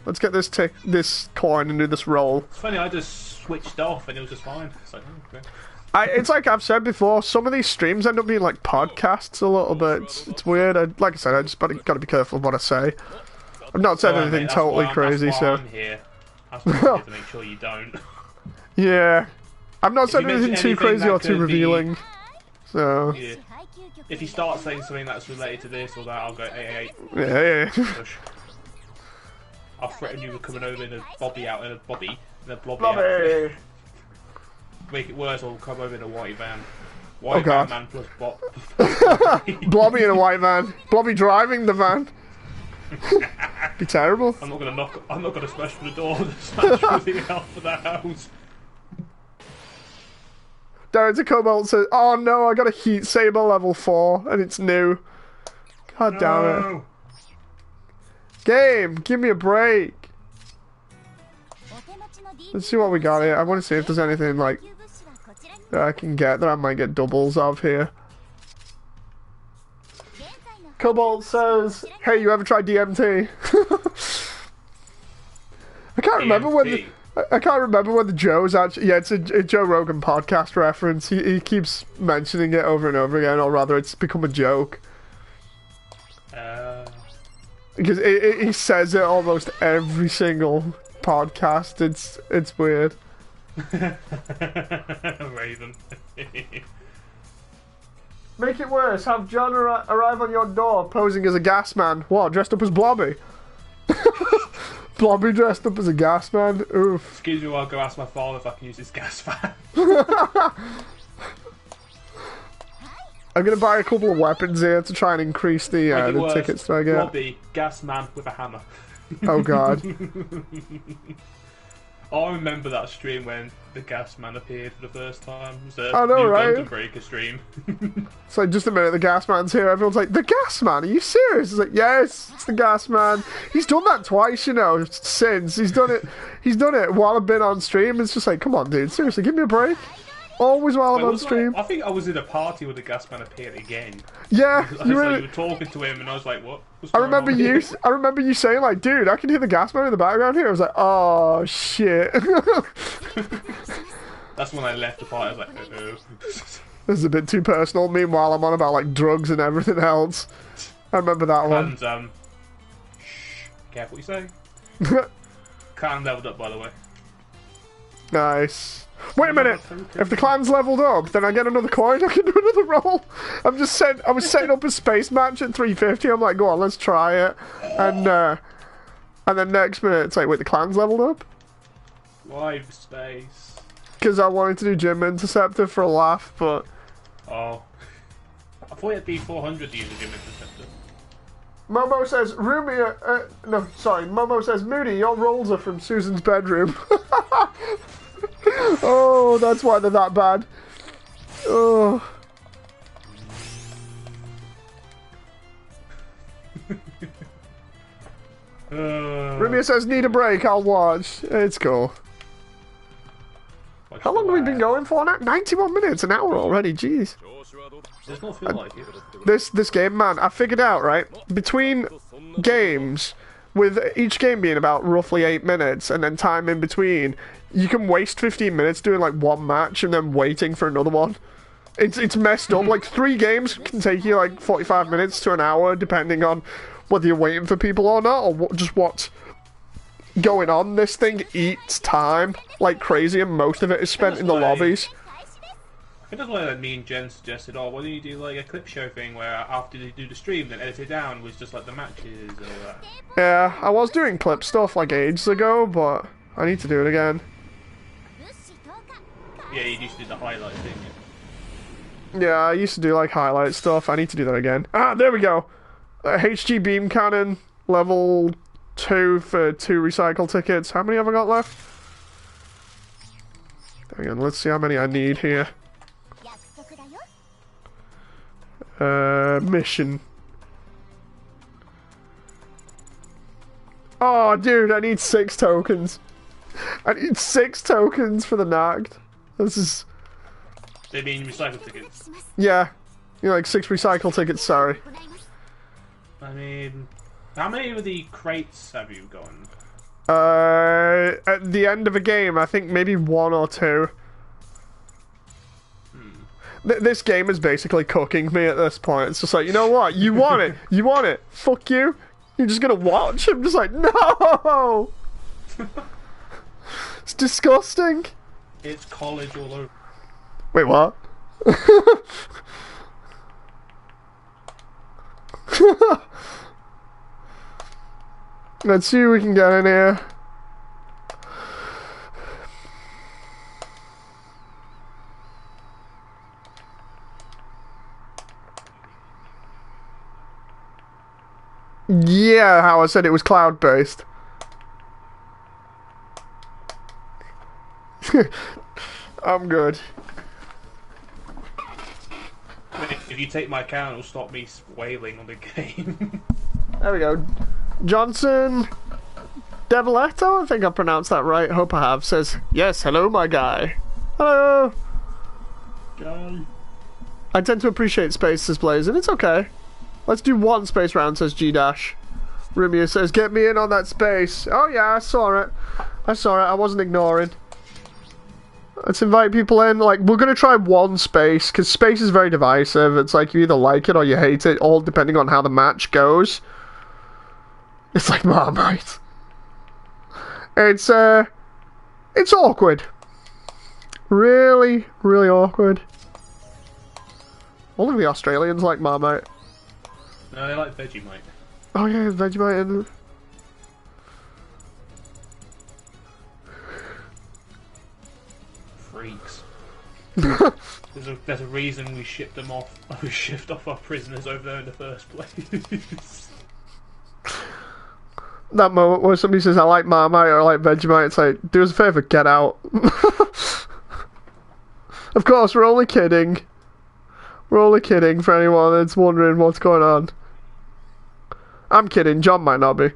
Speaker 1: let's get this coin and do this roll.
Speaker 2: It's funny, I just switched off and it was just fine. It's like, oh, okay.
Speaker 1: It's like I've said before, some of these streams end up being like podcasts a little bit. It's weird. Like I said, I just got to be careful of what I say. I've not said anything totally crazy, so...
Speaker 2: I'm here. That's why I'm here to make sure you don't.
Speaker 1: Yeah. I've not said anything too crazy or too revealing. So...
Speaker 2: Yeah. If you start saying something that's related to this or that, I'll go, hey.
Speaker 1: Yeah.
Speaker 2: Push. I'll threaten you with coming over in a blobby outfit. Make it worse, I'll come over in a white van. White van plus bot.
Speaker 1: Blobby in a white van. Blobby driving the van. Be terrible.
Speaker 2: I'm not gonna smash through the door and smash through the half of the house.
Speaker 1: Darren's a Cobalt says, oh no, I got a Heat Saber level 4 and it's new. God damn it. Game, give me a break. Let's see what we got here. I want to see if there's anything like that I can get that I might get doubles of here. Cobalt says, hey, you ever tried DMT? I can't remember when the Joe's actually... Yeah, it's a Joe Rogan podcast reference. He keeps mentioning it over and over again, or rather it's become a joke. Because he says it almost every single podcast. It's weird.
Speaker 2: Raven.
Speaker 1: Make it worse. Have John arrive on your door posing as a gas man. What? Dressed up as Blobby? Blobby dressed up as a gas man? Oof.
Speaker 2: Excuse me while I go ask my father if I can use his gas fan.
Speaker 1: I'm gonna buy a couple of weapons here to try and increase the
Speaker 2: worse,
Speaker 1: tickets that I get.
Speaker 2: Robbie, gas man with a hammer.
Speaker 1: Oh god.
Speaker 2: I remember that stream when the gas man appeared for the first time. It was a
Speaker 1: I know,
Speaker 2: new
Speaker 1: right?
Speaker 2: Gundam Breaker stream.
Speaker 1: It's like, just a minute, the gas man's here. Everyone's like, the gas man? Are you serious? It's like, yes, it's the gas man. He's done that twice, you know, since. He's done it while I've been on stream. It's just like, come on, dude, seriously, give me a break. Always while I'm on stream.
Speaker 2: I think I was in a party when the gas man appeared again.
Speaker 1: Yeah,
Speaker 2: you were talking to him, and I was like, "What?"
Speaker 1: I remember you saying like, "Dude, I can hear the gas man in the background here." I was like, "Oh shit."
Speaker 2: That's when I left the party. I was like, "Uh-oh."
Speaker 1: This is a bit too personal. Meanwhile, I'm on about like drugs and everything else. I remember that one.
Speaker 2: And careful what you say. Clan leveled up, by the way.
Speaker 1: Nice. Wait a minute. If the clan's leveled up, then I get another coin. I can do another roll. I was setting up a space match at 350. I'm like, go on, let's try it. And then next minute, it's like, wait, the clan's leveled up?
Speaker 2: Live space.
Speaker 1: Because I wanted to do Gym Interceptor for a laugh, but...
Speaker 2: Oh. I thought it'd be 400 to use a Gym Interceptor.
Speaker 1: Momo says, Momo says, Moody, your rolls are from Susan's bedroom. Oh, that's why they're that bad. Oh. Rumia says, need a break, I'll watch. It's cool. How long have we been going for now? 91 minutes, an hour already, jeez.
Speaker 2: Does not feel like it.
Speaker 1: This game, man, I figured out, right? Between games, with each game being about roughly 8 minutes, and then time in between, you can waste 15 minutes doing like one match and then waiting for another one. It's messed up. Like 3 games can take you like 45 minutes to an hour, depending on whether you're waiting for people or not, or just what's going on. This thing eats time like crazy, and most of it is spent in the lobbies.
Speaker 2: I think that's why me and Jen suggested, oh, why don't you do like a clip show thing where after they do the stream, then edit it down with just like the matches or that.
Speaker 1: Yeah, I was doing clip stuff like ages ago, but I need to do it again.
Speaker 2: Yeah, you used to do the highlights, didn't you?
Speaker 1: Yeah, I used to do like highlight stuff. I need to do that again. Ah, there we go. HG beam cannon level 2 for 2 recycle tickets. How many have I got left? Hang on, let's see how many I need here. Mission. Oh, dude, I need 6 tokens. I need 6 tokens for the Nacht. This is...
Speaker 2: They mean recycle tickets?
Speaker 1: Yeah. You know, like 6 recycle tickets, sorry.
Speaker 2: I mean... How many of the crates have you gotten?
Speaker 1: At the end of a game, I think maybe 1 or 2. This game is basically cooking me at this point. It's just like, you know what? You want it. You want it. Fuck you. You're just gonna watch? I'm just like, no! It's disgusting.
Speaker 2: It's college all over.
Speaker 1: Wait, what? Let's see what we can get in here. Yeah, how I said it was cloud-based. I'm good.
Speaker 2: If you take my account, it'll stop me wailing on the game.
Speaker 1: There we go. Johnson Deviletto, I think I pronounced that right. Hope I have. Says, yes, hello, my guy. Hello.
Speaker 2: Guy.
Speaker 1: I tend to appreciate space displays, and it's okay. Let's do 1 space round, says G-Dash. Rumia says, get me in on that space. Oh yeah, I saw it. I saw it. I wasn't ignoring. Let's invite people in. Like, we're going to try 1 space, because space is very divisive. It's like you either like it or you hate it, all depending on how the match goes. It's like Marmite. It's awkward. Really, really awkward. Only the Australians like Marmite.
Speaker 2: No, they like Vegemite.
Speaker 1: Oh yeah, Vegemite and...
Speaker 2: Freaks. There's a reason we shipped them off. We shipped off our prisoners over there in the first place.
Speaker 1: That moment where somebody says, I like Marmite or I like Vegemite, it's like, do us a favour, get out. Of course, we're only kidding. We're only kidding for anyone that's wondering what's going on. I'm kidding, John might not be.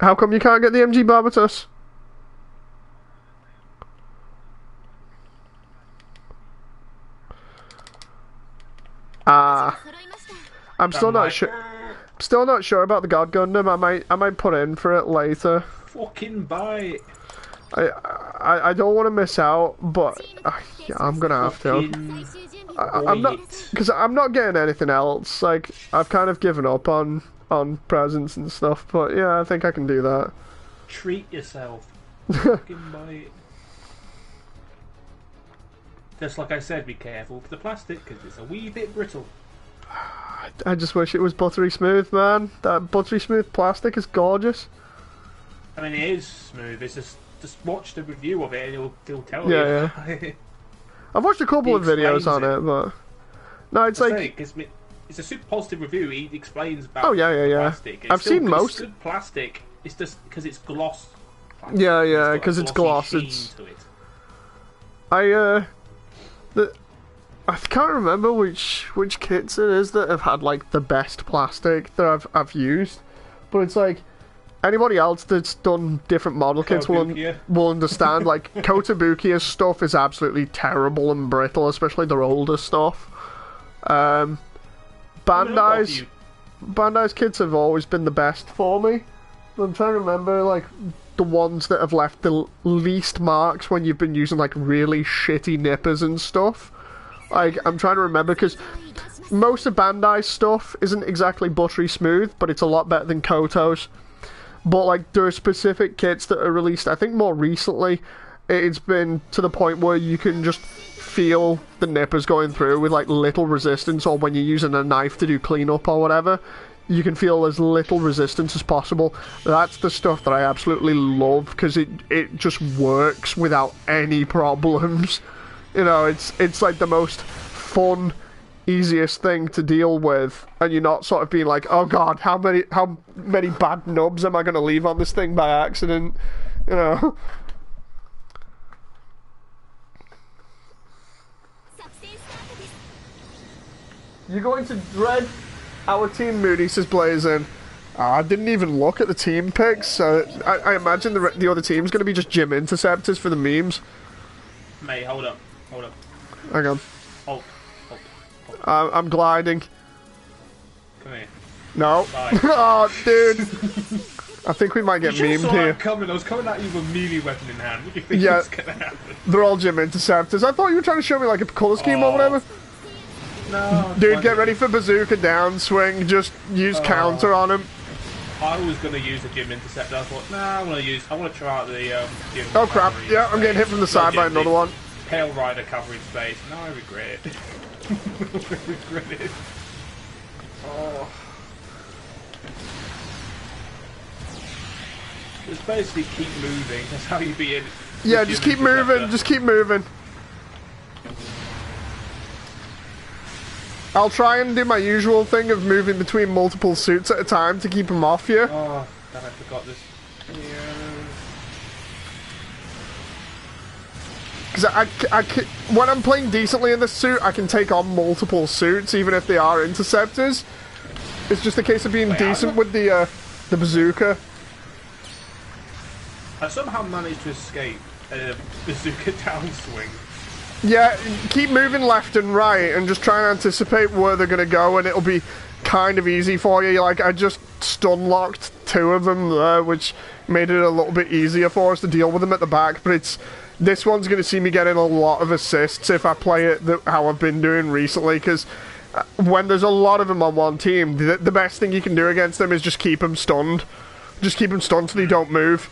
Speaker 1: How come you can't get the MG Barbatus? I'm still not sure. Still not sure about the God Gundam. I might put in for it later.
Speaker 2: Fucking buy it.
Speaker 1: I don't want to miss out, but yeah, I'm gonna have to. I'm not, because I'm not getting anything else. Like, I've kind of given up on presents and stuff. But yeah, I think I can do that.
Speaker 2: Treat yourself. Fucking buy it. Just like I said, be careful with the plastic because it's a wee bit brittle.
Speaker 1: I just wish it was buttery smooth, man. That buttery smooth plastic is gorgeous.
Speaker 2: I mean, it is smooth. It's just watch the review of it and it'll tell you.
Speaker 1: Yeah. I've watched a couple of videos on it, but no, it's like
Speaker 2: it's a super positive review. He explains about plastic.
Speaker 1: I've seen most.
Speaker 2: It's good plastic. It's just because it's gloss. Plastic.
Speaker 1: Yeah, because it's gloss. It's. I can't remember which kits it is that have had like the best plastic that I've used, but it's like anybody else that's done different model kits will understand. Like Kotobukiya's stuff is absolutely terrible and brittle, especially their older stuff. Bandai's kits have always been the best for me. I'm trying to remember like the ones that have left the least marks when you've been using like really shitty nippers and stuff. Like, I'm trying to remember, because most of Bandai's stuff isn't exactly buttery smooth, but it's a lot better than Koto's. But, like, there are specific kits that are released, I think more recently, it's been to the point where you can just feel the nippers going through with, like, little resistance, or when you're using a knife to do cleanup or whatever, you can feel as little resistance as possible. That's the stuff that I absolutely love, because it just works without any problems. You know, it's like the most fun, easiest thing to deal with, and you're not sort of being like, oh god, how many bad nubs am I going to leave on this thing by accident? You know. You're going to dread our team, Moody, says Blazing. I didn't even look at the team picks, so I imagine the other team's going to be just gym interceptors for the memes.
Speaker 2: Mate, hold up.
Speaker 1: Hang on.
Speaker 2: Hold.
Speaker 1: I'm gliding.
Speaker 2: Come here.
Speaker 1: No. Oh, dude. I think we might get memed here.
Speaker 2: I was coming at you with a melee weapon in hand. What do you think was gonna happen?
Speaker 1: They're all gym interceptors. I thought you were trying to show me like a colour scheme or whatever.
Speaker 2: No.
Speaker 1: Dude, get ready for bazooka downswing. Just use counter on him.
Speaker 2: I was gonna use the gym interceptor. I thought, nah, I want to try out the gym.
Speaker 1: Oh crap! Yeah, I'm getting hit from the side by another one.
Speaker 2: Pale Rider covering space. No, I regret it. I regret it. Oh. Just basically keep moving. That's how you be in.
Speaker 1: Yeah, just keep moving. Just keep moving. I'll try and do my usual thing of moving between multiple suits at a time to keep them off you.
Speaker 2: Oh, God, I forgot this.
Speaker 1: Because when I'm playing decently in this suit, I can take on multiple suits, even if they are interceptors. It's just a case of being decent with the bazooka.
Speaker 2: I somehow managed to escape a bazooka downswing.
Speaker 1: Yeah, keep moving left and right, and just try and anticipate where they're going to go, and it'll be kind of easy for you. Like, I just stun-locked 2 of them there, which made it a little bit easier for us to deal with them at the back, but this one's going to see me getting a lot of assists if I play it how I've been doing recently, because when there's a lot of them on one team, the best thing you can do against them is just keep them stunned. Just keep them stunned so they don't move.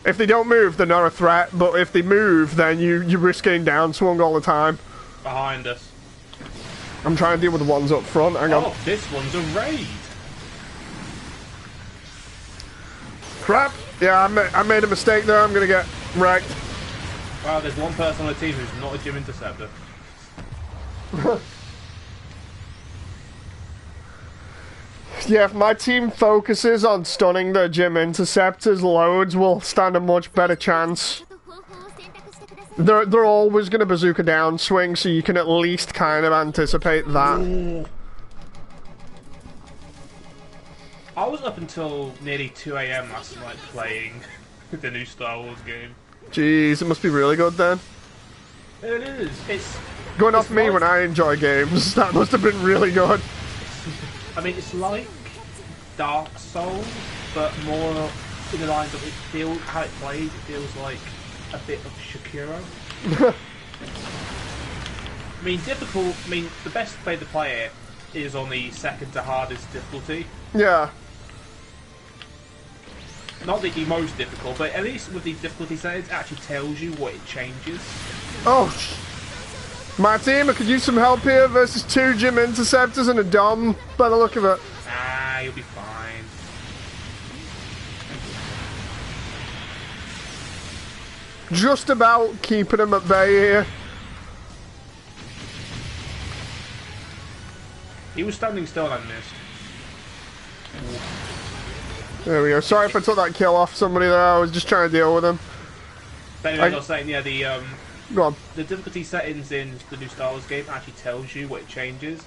Speaker 1: If they don't move, they're not a threat, but if they move, then you risk getting downswung all the time.
Speaker 2: Behind us.
Speaker 1: I'm trying to deal with the ones up front. Hang on.
Speaker 2: Oh, this one's a raid.
Speaker 1: Crap! Yeah, I made a mistake there. I'm gonna get wrecked.
Speaker 2: Wow, there's one person on the team who's not a gym interceptor.
Speaker 1: Yeah, if my team focuses on stunning the gym interceptors, loads will stand a much better chance. They're always gonna bazooka down swing, so you can at least kind of anticipate that.
Speaker 2: Ooh. I was up until nearly 2 AM last night playing the new Star Wars game.
Speaker 1: Jeez, it must be really good then.
Speaker 2: It is. It's
Speaker 1: going off me when I enjoy games. That must have been really good.
Speaker 2: I mean, it's like Dark Souls, but more in the lines of how it plays. It feels like a bit of Shakira. I mean, difficult. I mean, the best way to play it is on the second to hardest difficulty.
Speaker 1: Yeah.
Speaker 2: Not the most difficult, but at least with the difficulty settings, it actually tells you what it changes.
Speaker 1: Oh, my team, I could use some help here versus 2 gym interceptors and a Dom, by the look of it.
Speaker 2: Ah, you'll be fine.
Speaker 1: Just about keeping him at bay here.
Speaker 2: He was standing still and I missed.
Speaker 1: There we go. Sorry if I took that kill off somebody there. I was just trying to deal with him.
Speaker 2: But anyway, I was saying, yeah,
Speaker 1: go on.
Speaker 2: The difficulty settings in the new Star Wars game actually tells you what it changes.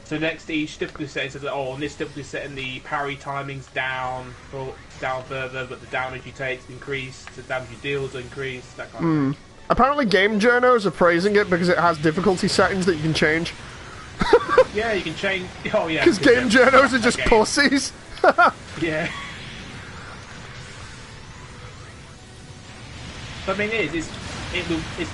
Speaker 2: So next to each difficulty setting says, oh, on this difficulty setting the parry timing's down further, but the damage you take is increased, the damage you deal is increased, that kind of thing.
Speaker 1: Apparently game journos are praising it because it has difficulty settings that you can change.
Speaker 2: Yeah, you can change. Oh yeah.
Speaker 1: Because game journos are just pussies.
Speaker 2: Yeah. But I mean, it's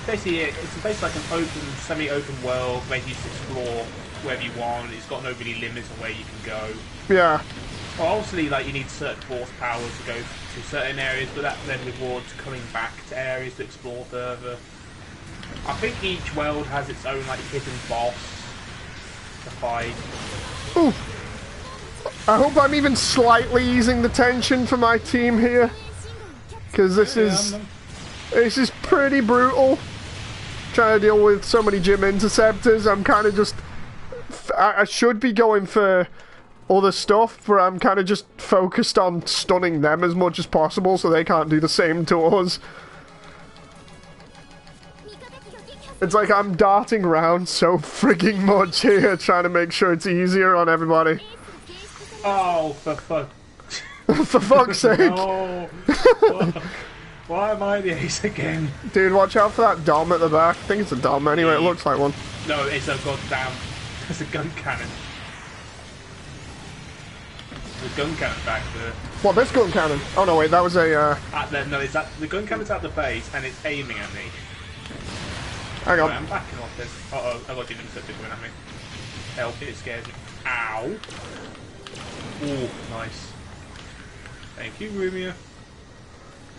Speaker 2: basically like an open, semi-open world where you just explore wherever you want. It's got no really limits on where you can go.
Speaker 1: Yeah.
Speaker 2: Well, obviously, like you need certain force powers to go to certain areas, but that then rewards coming back to areas to explore further. I think each world has its own like hidden boss to fight.
Speaker 1: Ooh. I hope I'm even slightly easing the tension for my team here, because this is pretty brutal. Trying to deal with so many gym interceptors, I'm kind of just I should be going for other stuff, but I'm kind of just focused on stunning them as much as possible so they can't do the same to us. It's like I'm darting around so frigging much here, trying to make sure it's easier on everybody.
Speaker 2: Oh, for fuck!
Speaker 1: For fuck's sake!
Speaker 2: No. Why am I the ace again?
Speaker 1: Dude, watch out for that Dom at the back. I think it's a Dom anyway, it looks like one.
Speaker 2: No, it's a goddamn... It's a gun cannon. The gun cannon back there.
Speaker 1: What, this gun cannon? Oh no, wait, that was a...
Speaker 2: No, it's at, the gun cannon's at the base, and it's aiming at me.
Speaker 1: Hang on.
Speaker 2: Right, I'm backing off this. Uh-oh, I got an interceptor coming at me. Help, it scares me. Ow! Ooh, nice. Thank you, Rumia.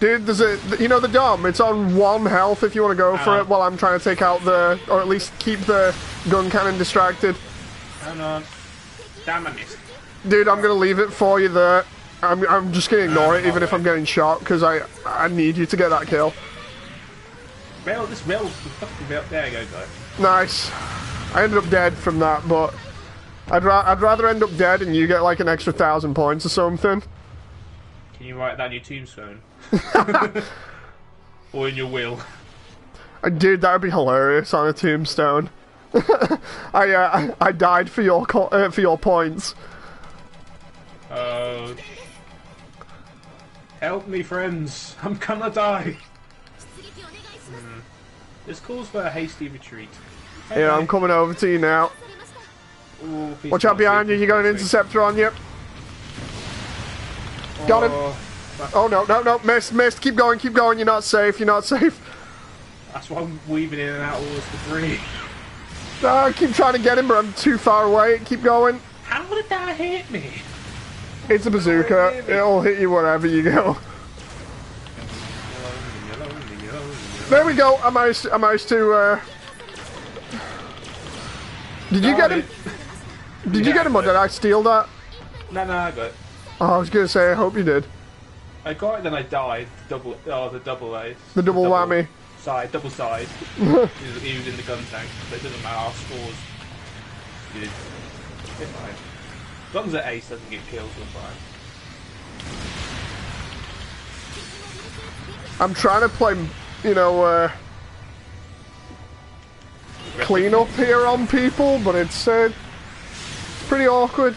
Speaker 1: Dude, there's a... You know the Dom? It's on 1 health if you want to go for it while I'm trying to take out the... Or at least keep the gun cannon distracted.
Speaker 2: Hang on. Damn, I missed.
Speaker 1: Dude, I'm gonna leave it for you there. I'm just gonna ignore it even if I'm getting shot, because I need you to get that kill.
Speaker 2: Rail, this rail, fucking rail. There you go, guys.
Speaker 1: Nice. I ended up dead from that, but I'd rather end up dead and you get like an extra 1,000 points or something.
Speaker 2: Can you write down your tombstone? Or in your will?
Speaker 1: Dude, that would be hilarious on a tombstone. I died for your points.
Speaker 2: Oh. Help me, friends. I'm gonna die. This calls for a hasty retreat. Okay.
Speaker 1: Yeah, I'm coming over to you now.
Speaker 2: Ooh,
Speaker 1: watch out behind you, you got an interceptor on you. Got him. Oh no, missed, keep going, you're not safe,
Speaker 2: That's why I'm weaving in and out all this debris.
Speaker 1: I keep trying to get him, but I'm too far away, keep going.
Speaker 2: How did that hit me?
Speaker 1: It's a bazooka, it'll hit you wherever you go. There we go, I managed to, Did you get him? Did you get him, or did I steal that?
Speaker 2: No, I got it.
Speaker 1: Oh, I was gonna say, I hope you did.
Speaker 2: I got it, then I died. The double A.
Speaker 1: The double whammy.
Speaker 2: Double side. He was in the gun tank, but it doesn't matter. Our scores. Dude. It's fine. As long as the ace doesn't get killed, we're fine.
Speaker 1: I'm trying to play, you know, clean up here on people, but it's pretty awkward.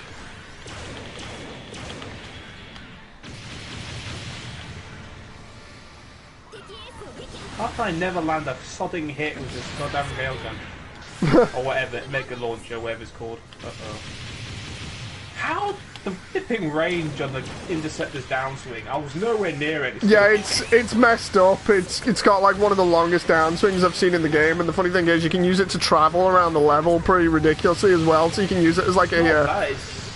Speaker 2: How can I never land a sodding hit with this goddamn railgun? Or whatever, Mega Launcher, whatever it's called. Uh-oh. How the flipping range on the Interceptor's downswing? I was nowhere near it.
Speaker 1: Yeah, it's messed up. It's got like one of the longest downswings I've seen in the game, and the funny thing is you can use it to travel around the level pretty ridiculously as well, so you can use it as like a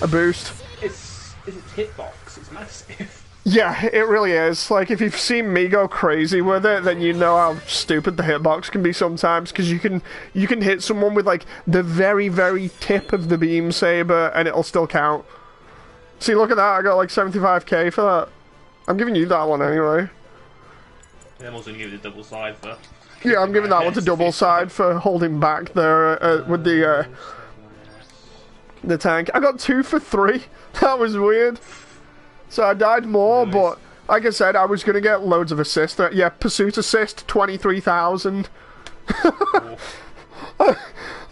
Speaker 1: boost.
Speaker 2: It's hitbox, it's massive.
Speaker 1: Yeah, it really is. Like, if you've seen me go crazy with it, then you know how stupid the hitbox can be sometimes, because you can hit someone with, like, the very, very tip of the beam saber, and it'll still count. See, look at that, I got, like, 75k for that. I'm giving you that one anyway.
Speaker 2: Yeah, I'm also giving it a double side for...
Speaker 1: Yeah, I'm giving that one to double side for holding back there with the tank. I got 2 for 3. That was weird. So I died more, nice. But like I said, I was going to get loads of assists. Yeah, pursuit assist, 23,000. The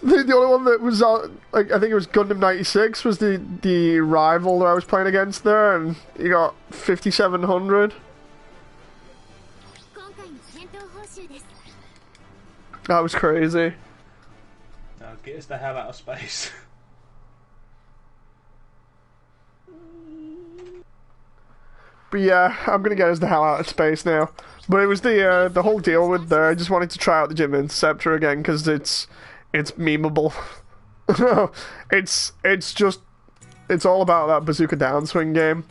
Speaker 1: only one that was, like, I think it was Gundam 96 was the rival that I was playing against there, and he got 5,700. That was crazy.
Speaker 2: Now get us the hell out of space.
Speaker 1: But yeah, I'm gonna get us the hell out of space now. But it was the whole deal with I just wanted to try out the Gym Interceptor again because it's memeable. it's all about that bazooka downswing game.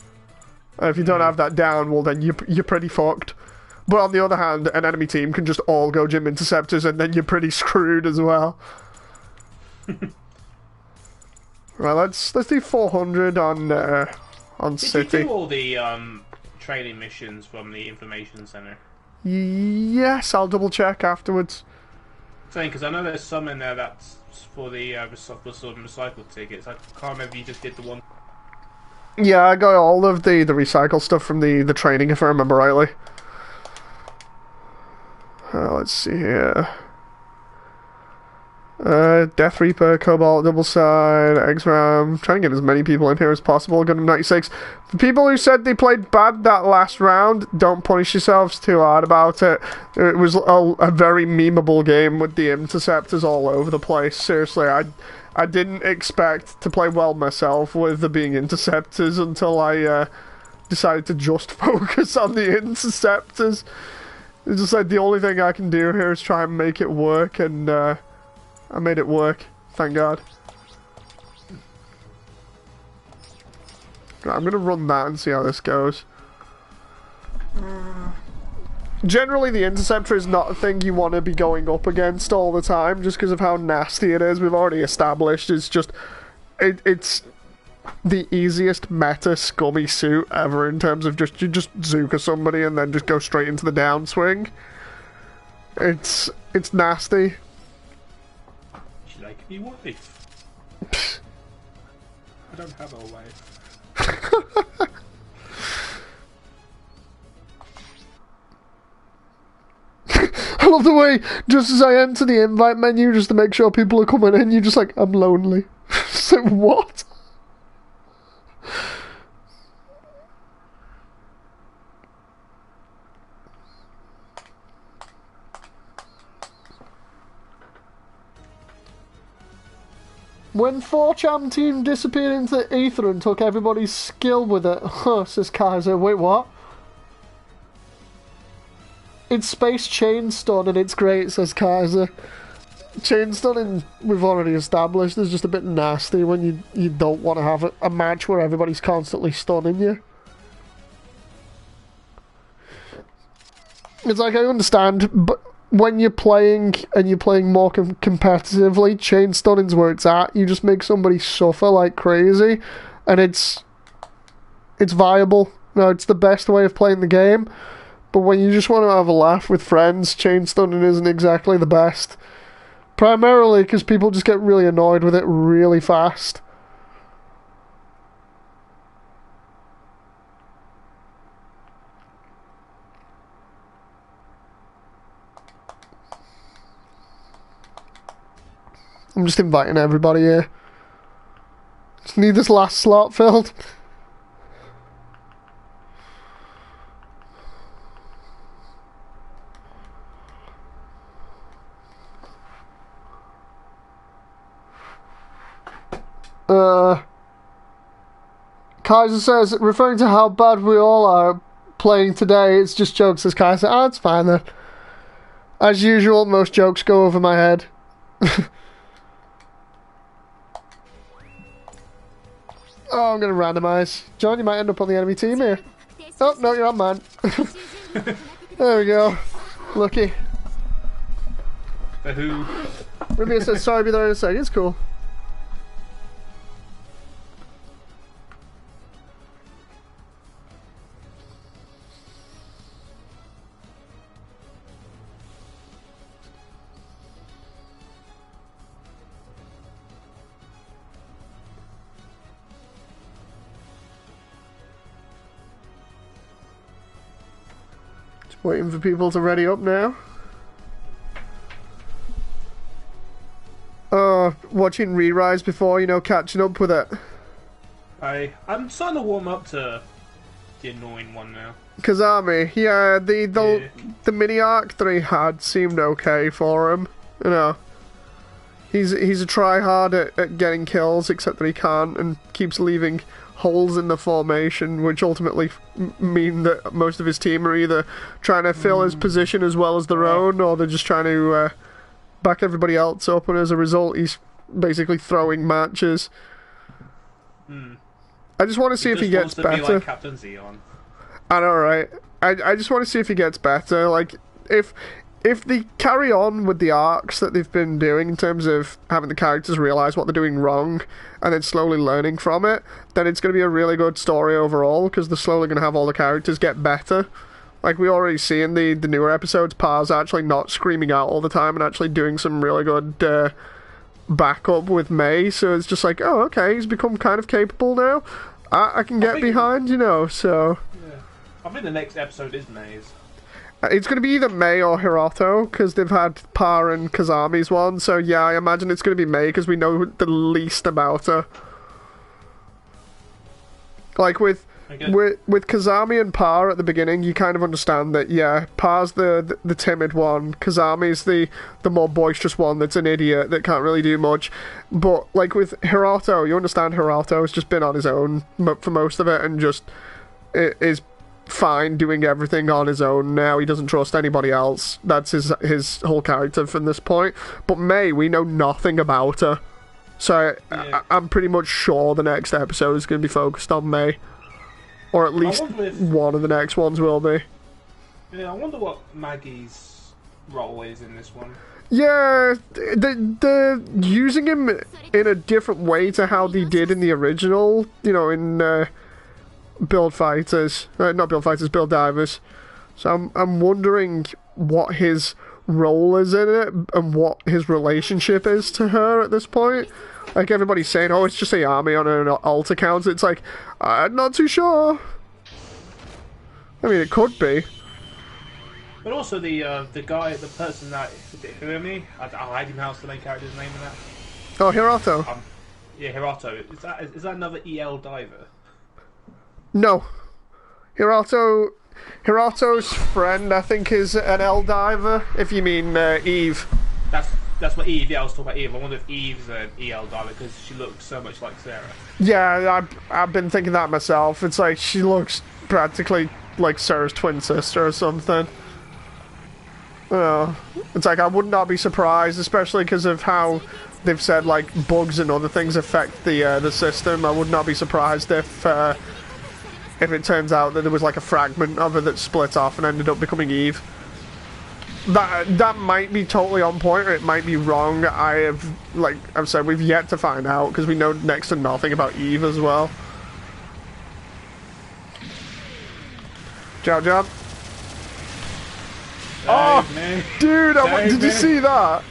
Speaker 1: If you don't have that down, well then you're pretty fucked. But on the other hand, an enemy team can just all go Gym Interceptors and then you're pretty screwed as well. Right, let's do 400 on City.
Speaker 2: Did you do all the training missions from the information center?
Speaker 1: Yes, I'll double check afterwards.
Speaker 2: Saying because I know there's some in there that's for the recycled tickets. I can't remember if you just did the one.
Speaker 1: Yeah, I got all of the recycle stuff from the training, if I remember rightly. Let's see here. Death Reaper, Cobalt, Double Side, X-Ram. Trying to get as many people in here as possible. Gundam 96. The people who said they played bad that last round, don't punish yourselves too hard about it. It was a very memeable game with the interceptors all over the place. Seriously, I didn't expect to play well myself with the being interceptors until I decided to just focus on the interceptors. It's just like the only thing I can do here is try and make it work, and I made it work, thank God. Right, I'm gonna run that and see how this goes. Generally, the Interceptor is not a thing you want to be going up against all the time, just because of how nasty it is. We've already established it's just... It's the easiest meta scummy suit ever in terms of you just Zuka somebody and then just go straight into the downswing. It's nasty.
Speaker 2: Like me wife. I don't have a wife.
Speaker 1: I love the way, just as I enter the invite menu, just to make sure people are coming in, you're just like, I'm lonely. So what? When 4chan team disappeared into the ether and took everybody's skill with it, huh, says Kaiser. Wait, what? It's Space Chain Stun and it's great, says Kaiser. Chain Stunning, we've already established, is just a bit nasty when you don't want to have a match where everybody's constantly stunning you. It's like, I understand, but when you're playing, and you're playing more competitively, chain stunning's where it's at. You just make somebody suffer like crazy, and it's viable. No, it's the best way of playing the game. But when you just want to have a laugh with friends, chain stunning isn't exactly the best. Primarily because people just get really annoyed with it really fast. I'm just inviting everybody here. Just need this last slot filled. Kaiser says, referring to how bad we all are playing today, it's just jokes, says Kaiser. Ah, it's fine then. As usual, most jokes go over my head. Oh, I'm going to randomise. John, you might end up on the enemy team here. Oh, no, you're on mine. There we go. Lucky.
Speaker 2: For who?
Speaker 1: Rubia says, sorry, be there in a sec. It's cool. Waiting for people to ready up now. Watching Re-Rise before, you know, catching up with it.
Speaker 2: I'm starting to warm up to the annoying one now.
Speaker 1: Kazami, yeah, the mini arc that he had seemed okay for him. You know, he's a tryhard at getting kills, except that he can't and keeps leaving holes in the formation, which ultimately mean that most of his team are either trying to fill his position as well as their own, or they're just trying to back everybody else up, and as a result he's basically throwing matches. I just want to see if he gets better. Be like
Speaker 2: Captain Zeon.
Speaker 1: I know, right? I just want to see if he gets better. Like, if they carry on with the arcs that they've been doing in terms of having the characters realise what they're doing wrong and then slowly learning from it, then it's going to be a really good story overall, because they're slowly going to have all the characters get better. Like, we already see in the newer episodes, Par's actually not screaming out all the time and actually doing some really good backup with May, so it's just like, oh, okay, he's become kind of capable now. I can get behind, you know, so...
Speaker 2: Yeah. I think the next episode is May's.
Speaker 1: It's going to be either May or Hiroto, because they've had Pa and Kazami's one, so yeah, I imagine it's going to be May, because we know the least about her. Like, with Kazami and Pa at the beginning, you kind of understand that, yeah, Pa's the timid one, Kazami's the more boisterous one that's an idiot, that can't really do much. But, like, with Hiroto, you understand Hiroto's just been on his own for most of it, and just is fine doing everything on his own now. He doesn't trust anybody else. That's his whole character from this point. But May, we know nothing about her. So yeah. I'm pretty much sure the next episode is going to be focused on May. Or at least one of the next ones will be.
Speaker 2: Yeah, I wonder what Maggie's role is in this one.
Speaker 1: Yeah, they're using him in a different way to how they did in the original, you know, in Build Fighters. Not Build Fighters, Build Divers. So I'm wondering what his role is in it and what his relationship is to her at this point. Like, everybody's saying, oh, it's just a army on an alt account. It's like, I'm not too sure. I mean, it could be.
Speaker 2: But also the person that... Who am I? I didn't pronounce the main character's name in that.
Speaker 1: Oh, Hiroto.
Speaker 2: Yeah, Hiroto. Is that another EL diver?
Speaker 1: No. Hirato's friend, I think, is an L diver, if you mean Eve.
Speaker 2: That's what Eve, yeah, I was talking about Eve. I wonder if Eve's an EL diver, because she looks so much like Sarah. Yeah,
Speaker 1: I've been thinking that myself. It's like, she looks practically like Sarah's twin sister or something. It's like, I would not be surprised, especially because of how they've said, like, bugs and other things affect the system. I would not be surprised if it turns out that there was like a fragment of her that split off and ended up becoming Eve. That might be totally on point, or it might be wrong. Like I've said, we've yet to find out, because we know next to nothing about Eve as well. Jab, jab.
Speaker 2: Save
Speaker 1: Oh,
Speaker 2: me.
Speaker 1: dude!
Speaker 2: Save
Speaker 1: Did you
Speaker 2: me.
Speaker 1: see that?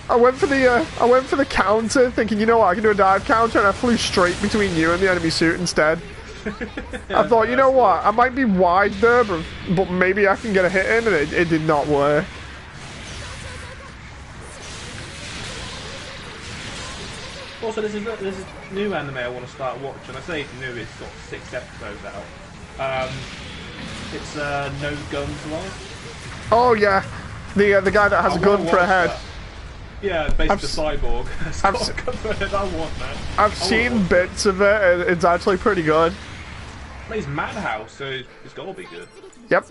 Speaker 1: I went for the counter, thinking, you know what, I can do a dive counter, and I flew straight between you and the enemy suit instead. I thought, you know what, I might be wide there, but maybe I can get a hit in, and it did not work.
Speaker 2: Also, there's a new anime I want to start watching. I say new, it's got 6 episodes out. It's No Guns Life.
Speaker 1: Oh yeah, the guy that has a gun for a head.
Speaker 2: That. Yeah, basically the cyborg.
Speaker 1: I've seen bits of it. It's actually pretty good.
Speaker 2: Well, he's Madhouse, so it's got to be good.
Speaker 1: Yep.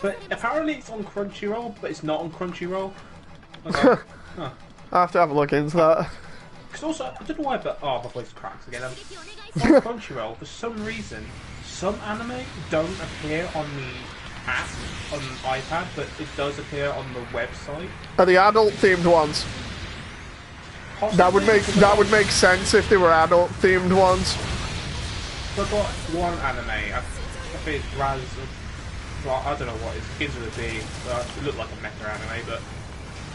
Speaker 2: But apparently it's on Crunchyroll, but it's not on Crunchyroll. Okay. Huh.
Speaker 1: I have to have a look into that.
Speaker 2: Because also, I don't know why, but my voice cracks again. On Crunchyroll, for some reason, some anime don't appear on the app on iPad, but it does appear on the website.
Speaker 1: Are the adult themed ones?
Speaker 2: Possibly,
Speaker 1: That would make sense if they were adult themed ones.
Speaker 2: So I've got one anime. I think it's Raz. Well, I don't know what it begins with a B. It looked like a mecha anime, but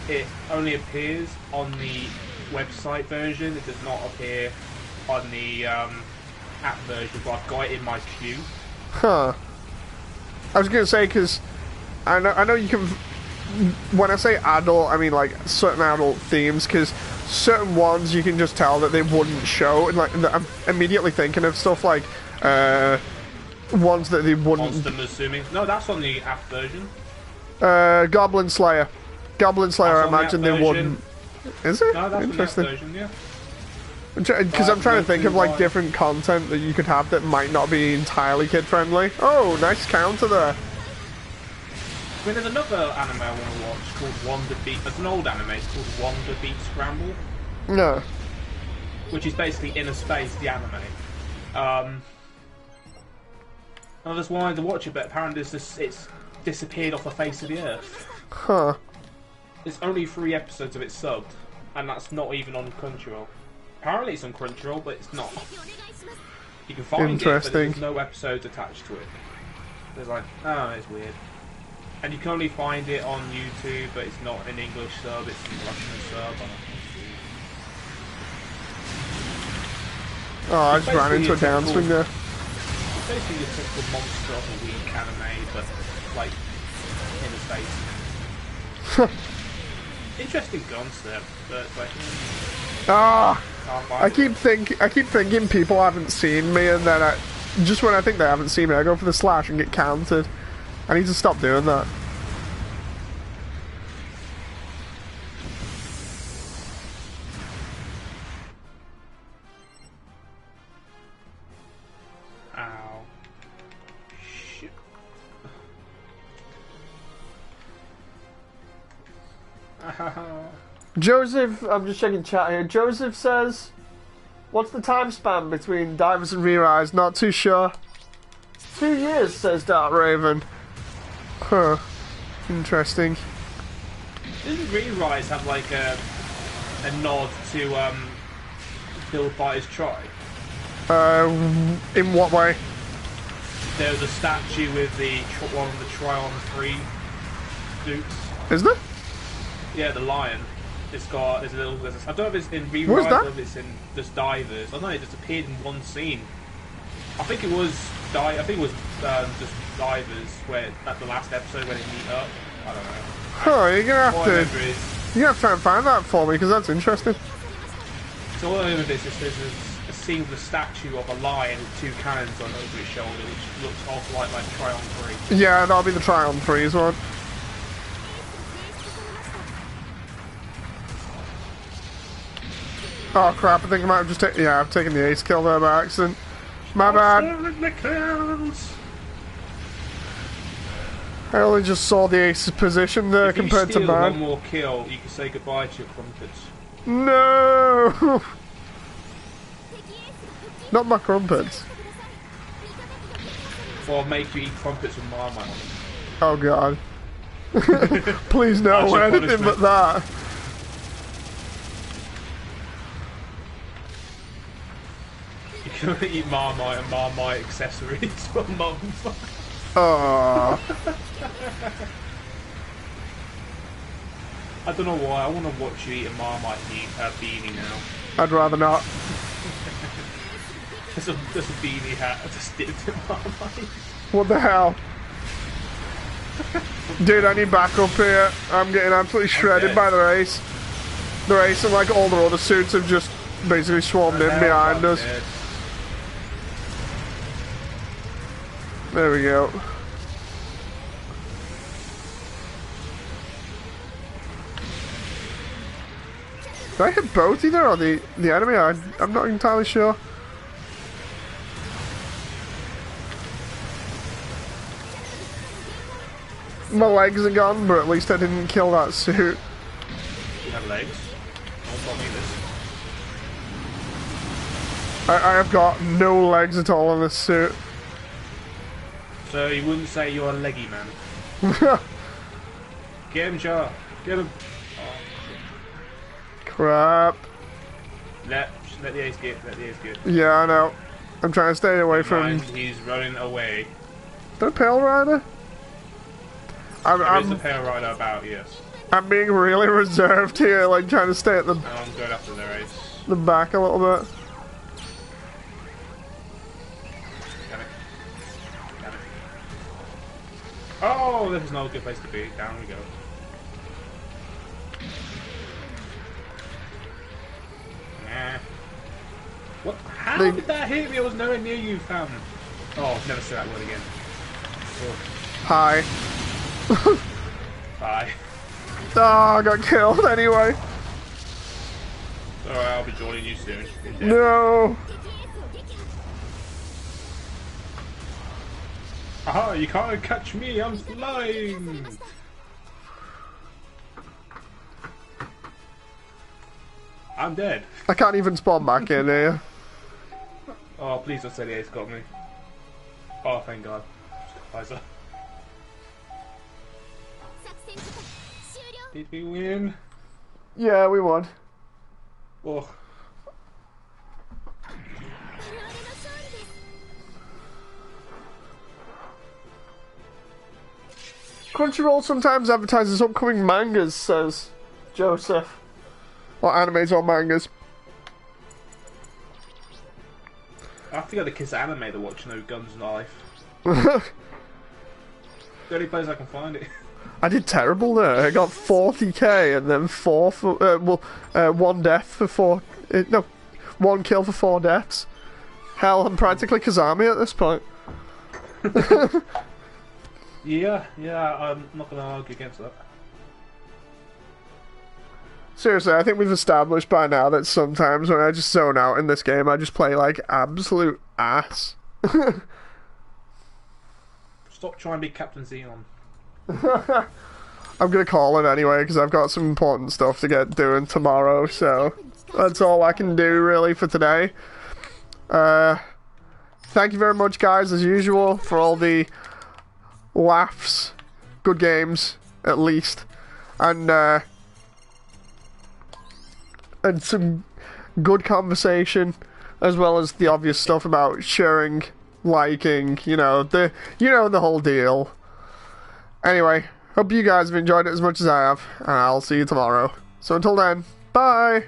Speaker 2: it only appears on the website version. It does not appear on the app version. But I've got it in my queue.
Speaker 1: Huh. I was gonna say, because I know you can. When I say adult, I mean like certain adult themes, because certain ones you can just tell that they wouldn't show. And like I'm immediately thinking of stuff like ones that they wouldn't.
Speaker 2: Monster Musume. No, that's on the app version.
Speaker 1: Goblin Slayer. Goblin Slayer, I imagine they wouldn't. Is it?
Speaker 2: No, that's
Speaker 1: interesting.
Speaker 2: on the app version, yeah.
Speaker 1: Because I'm trying to think of like different content that you could have that might not be entirely kid friendly. Oh, nice counter there.
Speaker 2: I mean, there's another anime I want to watch called Wonder Beat. It's an old anime. It's called Wonder Beat Scramble.
Speaker 1: No.
Speaker 2: Which is basically Inner Space, the anime. I just wanted to watch it, but apparently it's disappeared off the face of the earth.
Speaker 1: Huh.
Speaker 2: There's only 3 episodes of it subbed, and that's not even on Crunchyroll. Apparently it's on Crunchyroll, but it's not. You can find it, but there's no episodes attached to it. There's like, oh, it's weird. And you can only find it on YouTube, but it's not in English sub, it's in Russian sub.
Speaker 1: Oh, I just ran into a downswing there.
Speaker 2: It's basically your typical monster of a week anime, but like in the face. Interesting concept, but it's like. I keep thinking people haven't seen me, and then just when I think they haven't seen me, I go for the slash and get counted. I need to stop doing that. Ow. Shit.
Speaker 1: Joseph, I'm just checking chat here. Joseph says, what's the time span between Divers and Re-Rise? Not too sure. 2 years, says Dark Raven. Huh. Interesting.
Speaker 2: Didn't Re-Rise have like a nod to Build Fighters Try?
Speaker 1: In what way?
Speaker 2: There was a statue with one of the Tryon 3 suits.
Speaker 1: Is there?
Speaker 2: Yeah, the lion. It's got, I don't know if it's in
Speaker 1: Where's
Speaker 2: Re-Rise
Speaker 1: that?
Speaker 2: or if it's in just Divers. I don't know, it just appeared in one scene. I think it was just Divers, where at the last episode when they meet up. I don't know.
Speaker 1: Huh, you're gonna
Speaker 2: All I
Speaker 1: have
Speaker 2: remember is,
Speaker 1: to try and find that for me, because that's interesting.
Speaker 2: so all I remember is there's a scene with a statue of a lion with 2 cannons on over his shoulder, which looks awful like Tryon 3.
Speaker 1: Yeah, that'll be the Tryon 3's one. Oh crap, I think I might have just taken... Yeah, I've taken the ace kill there by accident. My bad. I only just saw the ace's position there compared to
Speaker 2: mine. If you steal
Speaker 1: mine.
Speaker 2: one more kill, you can say goodbye to your crumpets.
Speaker 1: No! Not my crumpets.
Speaker 2: Or make you eat crumpets with Marmite on them.
Speaker 1: Oh god. Please no,
Speaker 2: That's your
Speaker 1: anything but
Speaker 2: punishment.
Speaker 1: that.
Speaker 2: You gonna eat Marmite and Marmite accessories for mums.
Speaker 1: Oh.
Speaker 2: I don't know why. I want to watch you eat a Marmite beanie now.
Speaker 1: I'd rather not.
Speaker 2: There's a beanie hat just dipped in Marmite.
Speaker 1: What the hell? Dude, I need backup here. I'm getting absolutely shredded by the race. The race and like all the other suits have just basically swarmed in behind us.
Speaker 2: Dead.
Speaker 1: There we go. Did I hit both either or the enemy? I'm not entirely sure. My legs are gone, but at least I didn't kill that suit.
Speaker 2: You have legs? Don't tell me this.
Speaker 1: I have got no legs at all in this suit.
Speaker 2: So you wouldn't say you're a leggy man? Get him, Char. Get him.
Speaker 1: Crap.
Speaker 2: Let the ace get. Let the ace get.
Speaker 1: Yeah, I know. I'm trying to stay away from.
Speaker 2: He's running away.
Speaker 1: Is that a Pale Rider?
Speaker 2: There is a Pale Rider about, yes.
Speaker 1: I'm being really reserved here, like trying to stay at the
Speaker 2: And I'm going after the race.
Speaker 1: the back a little bit.
Speaker 2: Damn it. Damn it. Oh, this is not a good place to be. Down we go. Nah. What? How did that hit me? I was nowhere near you, fam. Oh, I've never said that word again. Oh.
Speaker 1: Hi.
Speaker 2: Bye.
Speaker 1: Oh, I got killed anyway.
Speaker 2: Alright, I'll be joining you soon.
Speaker 1: No.
Speaker 2: Aha, you can't catch me, I'm flying! I'm dead.
Speaker 1: I can't even spawn back in here.
Speaker 2: Oh, please don't say the ace got me. Oh, thank God. Liza. Did we win?
Speaker 1: Yeah, we won.
Speaker 2: Oh.
Speaker 1: Crunchyroll sometimes advertises upcoming mangas, says Joseph. Or animes or mangas.
Speaker 2: I have to go to Kiss Anime to watch No Guns Life. The only place I can find it.
Speaker 1: I did terrible there. I got 40k and then 1 death for 4. No, 1 kill for 4 deaths. Hell, I'm practically Kazami at this point.
Speaker 2: Yeah, I'm not gonna argue against that.
Speaker 1: Seriously, I think we've established by now that sometimes when I just zone out in this game, I just play like absolute ass.
Speaker 2: Stop trying to be Captain Xenon.
Speaker 1: I'm gonna call it anyway because I've got some important stuff to get doing tomorrow, so that's all I can do really for today. Thank you very much, guys, as usual, for all the laughs, good games at least, and some good conversation, as well as the obvious stuff about sharing, liking, the whole deal. Anyway, hope you guys have enjoyed it as much as I have, and I'll see you tomorrow. So until then, bye!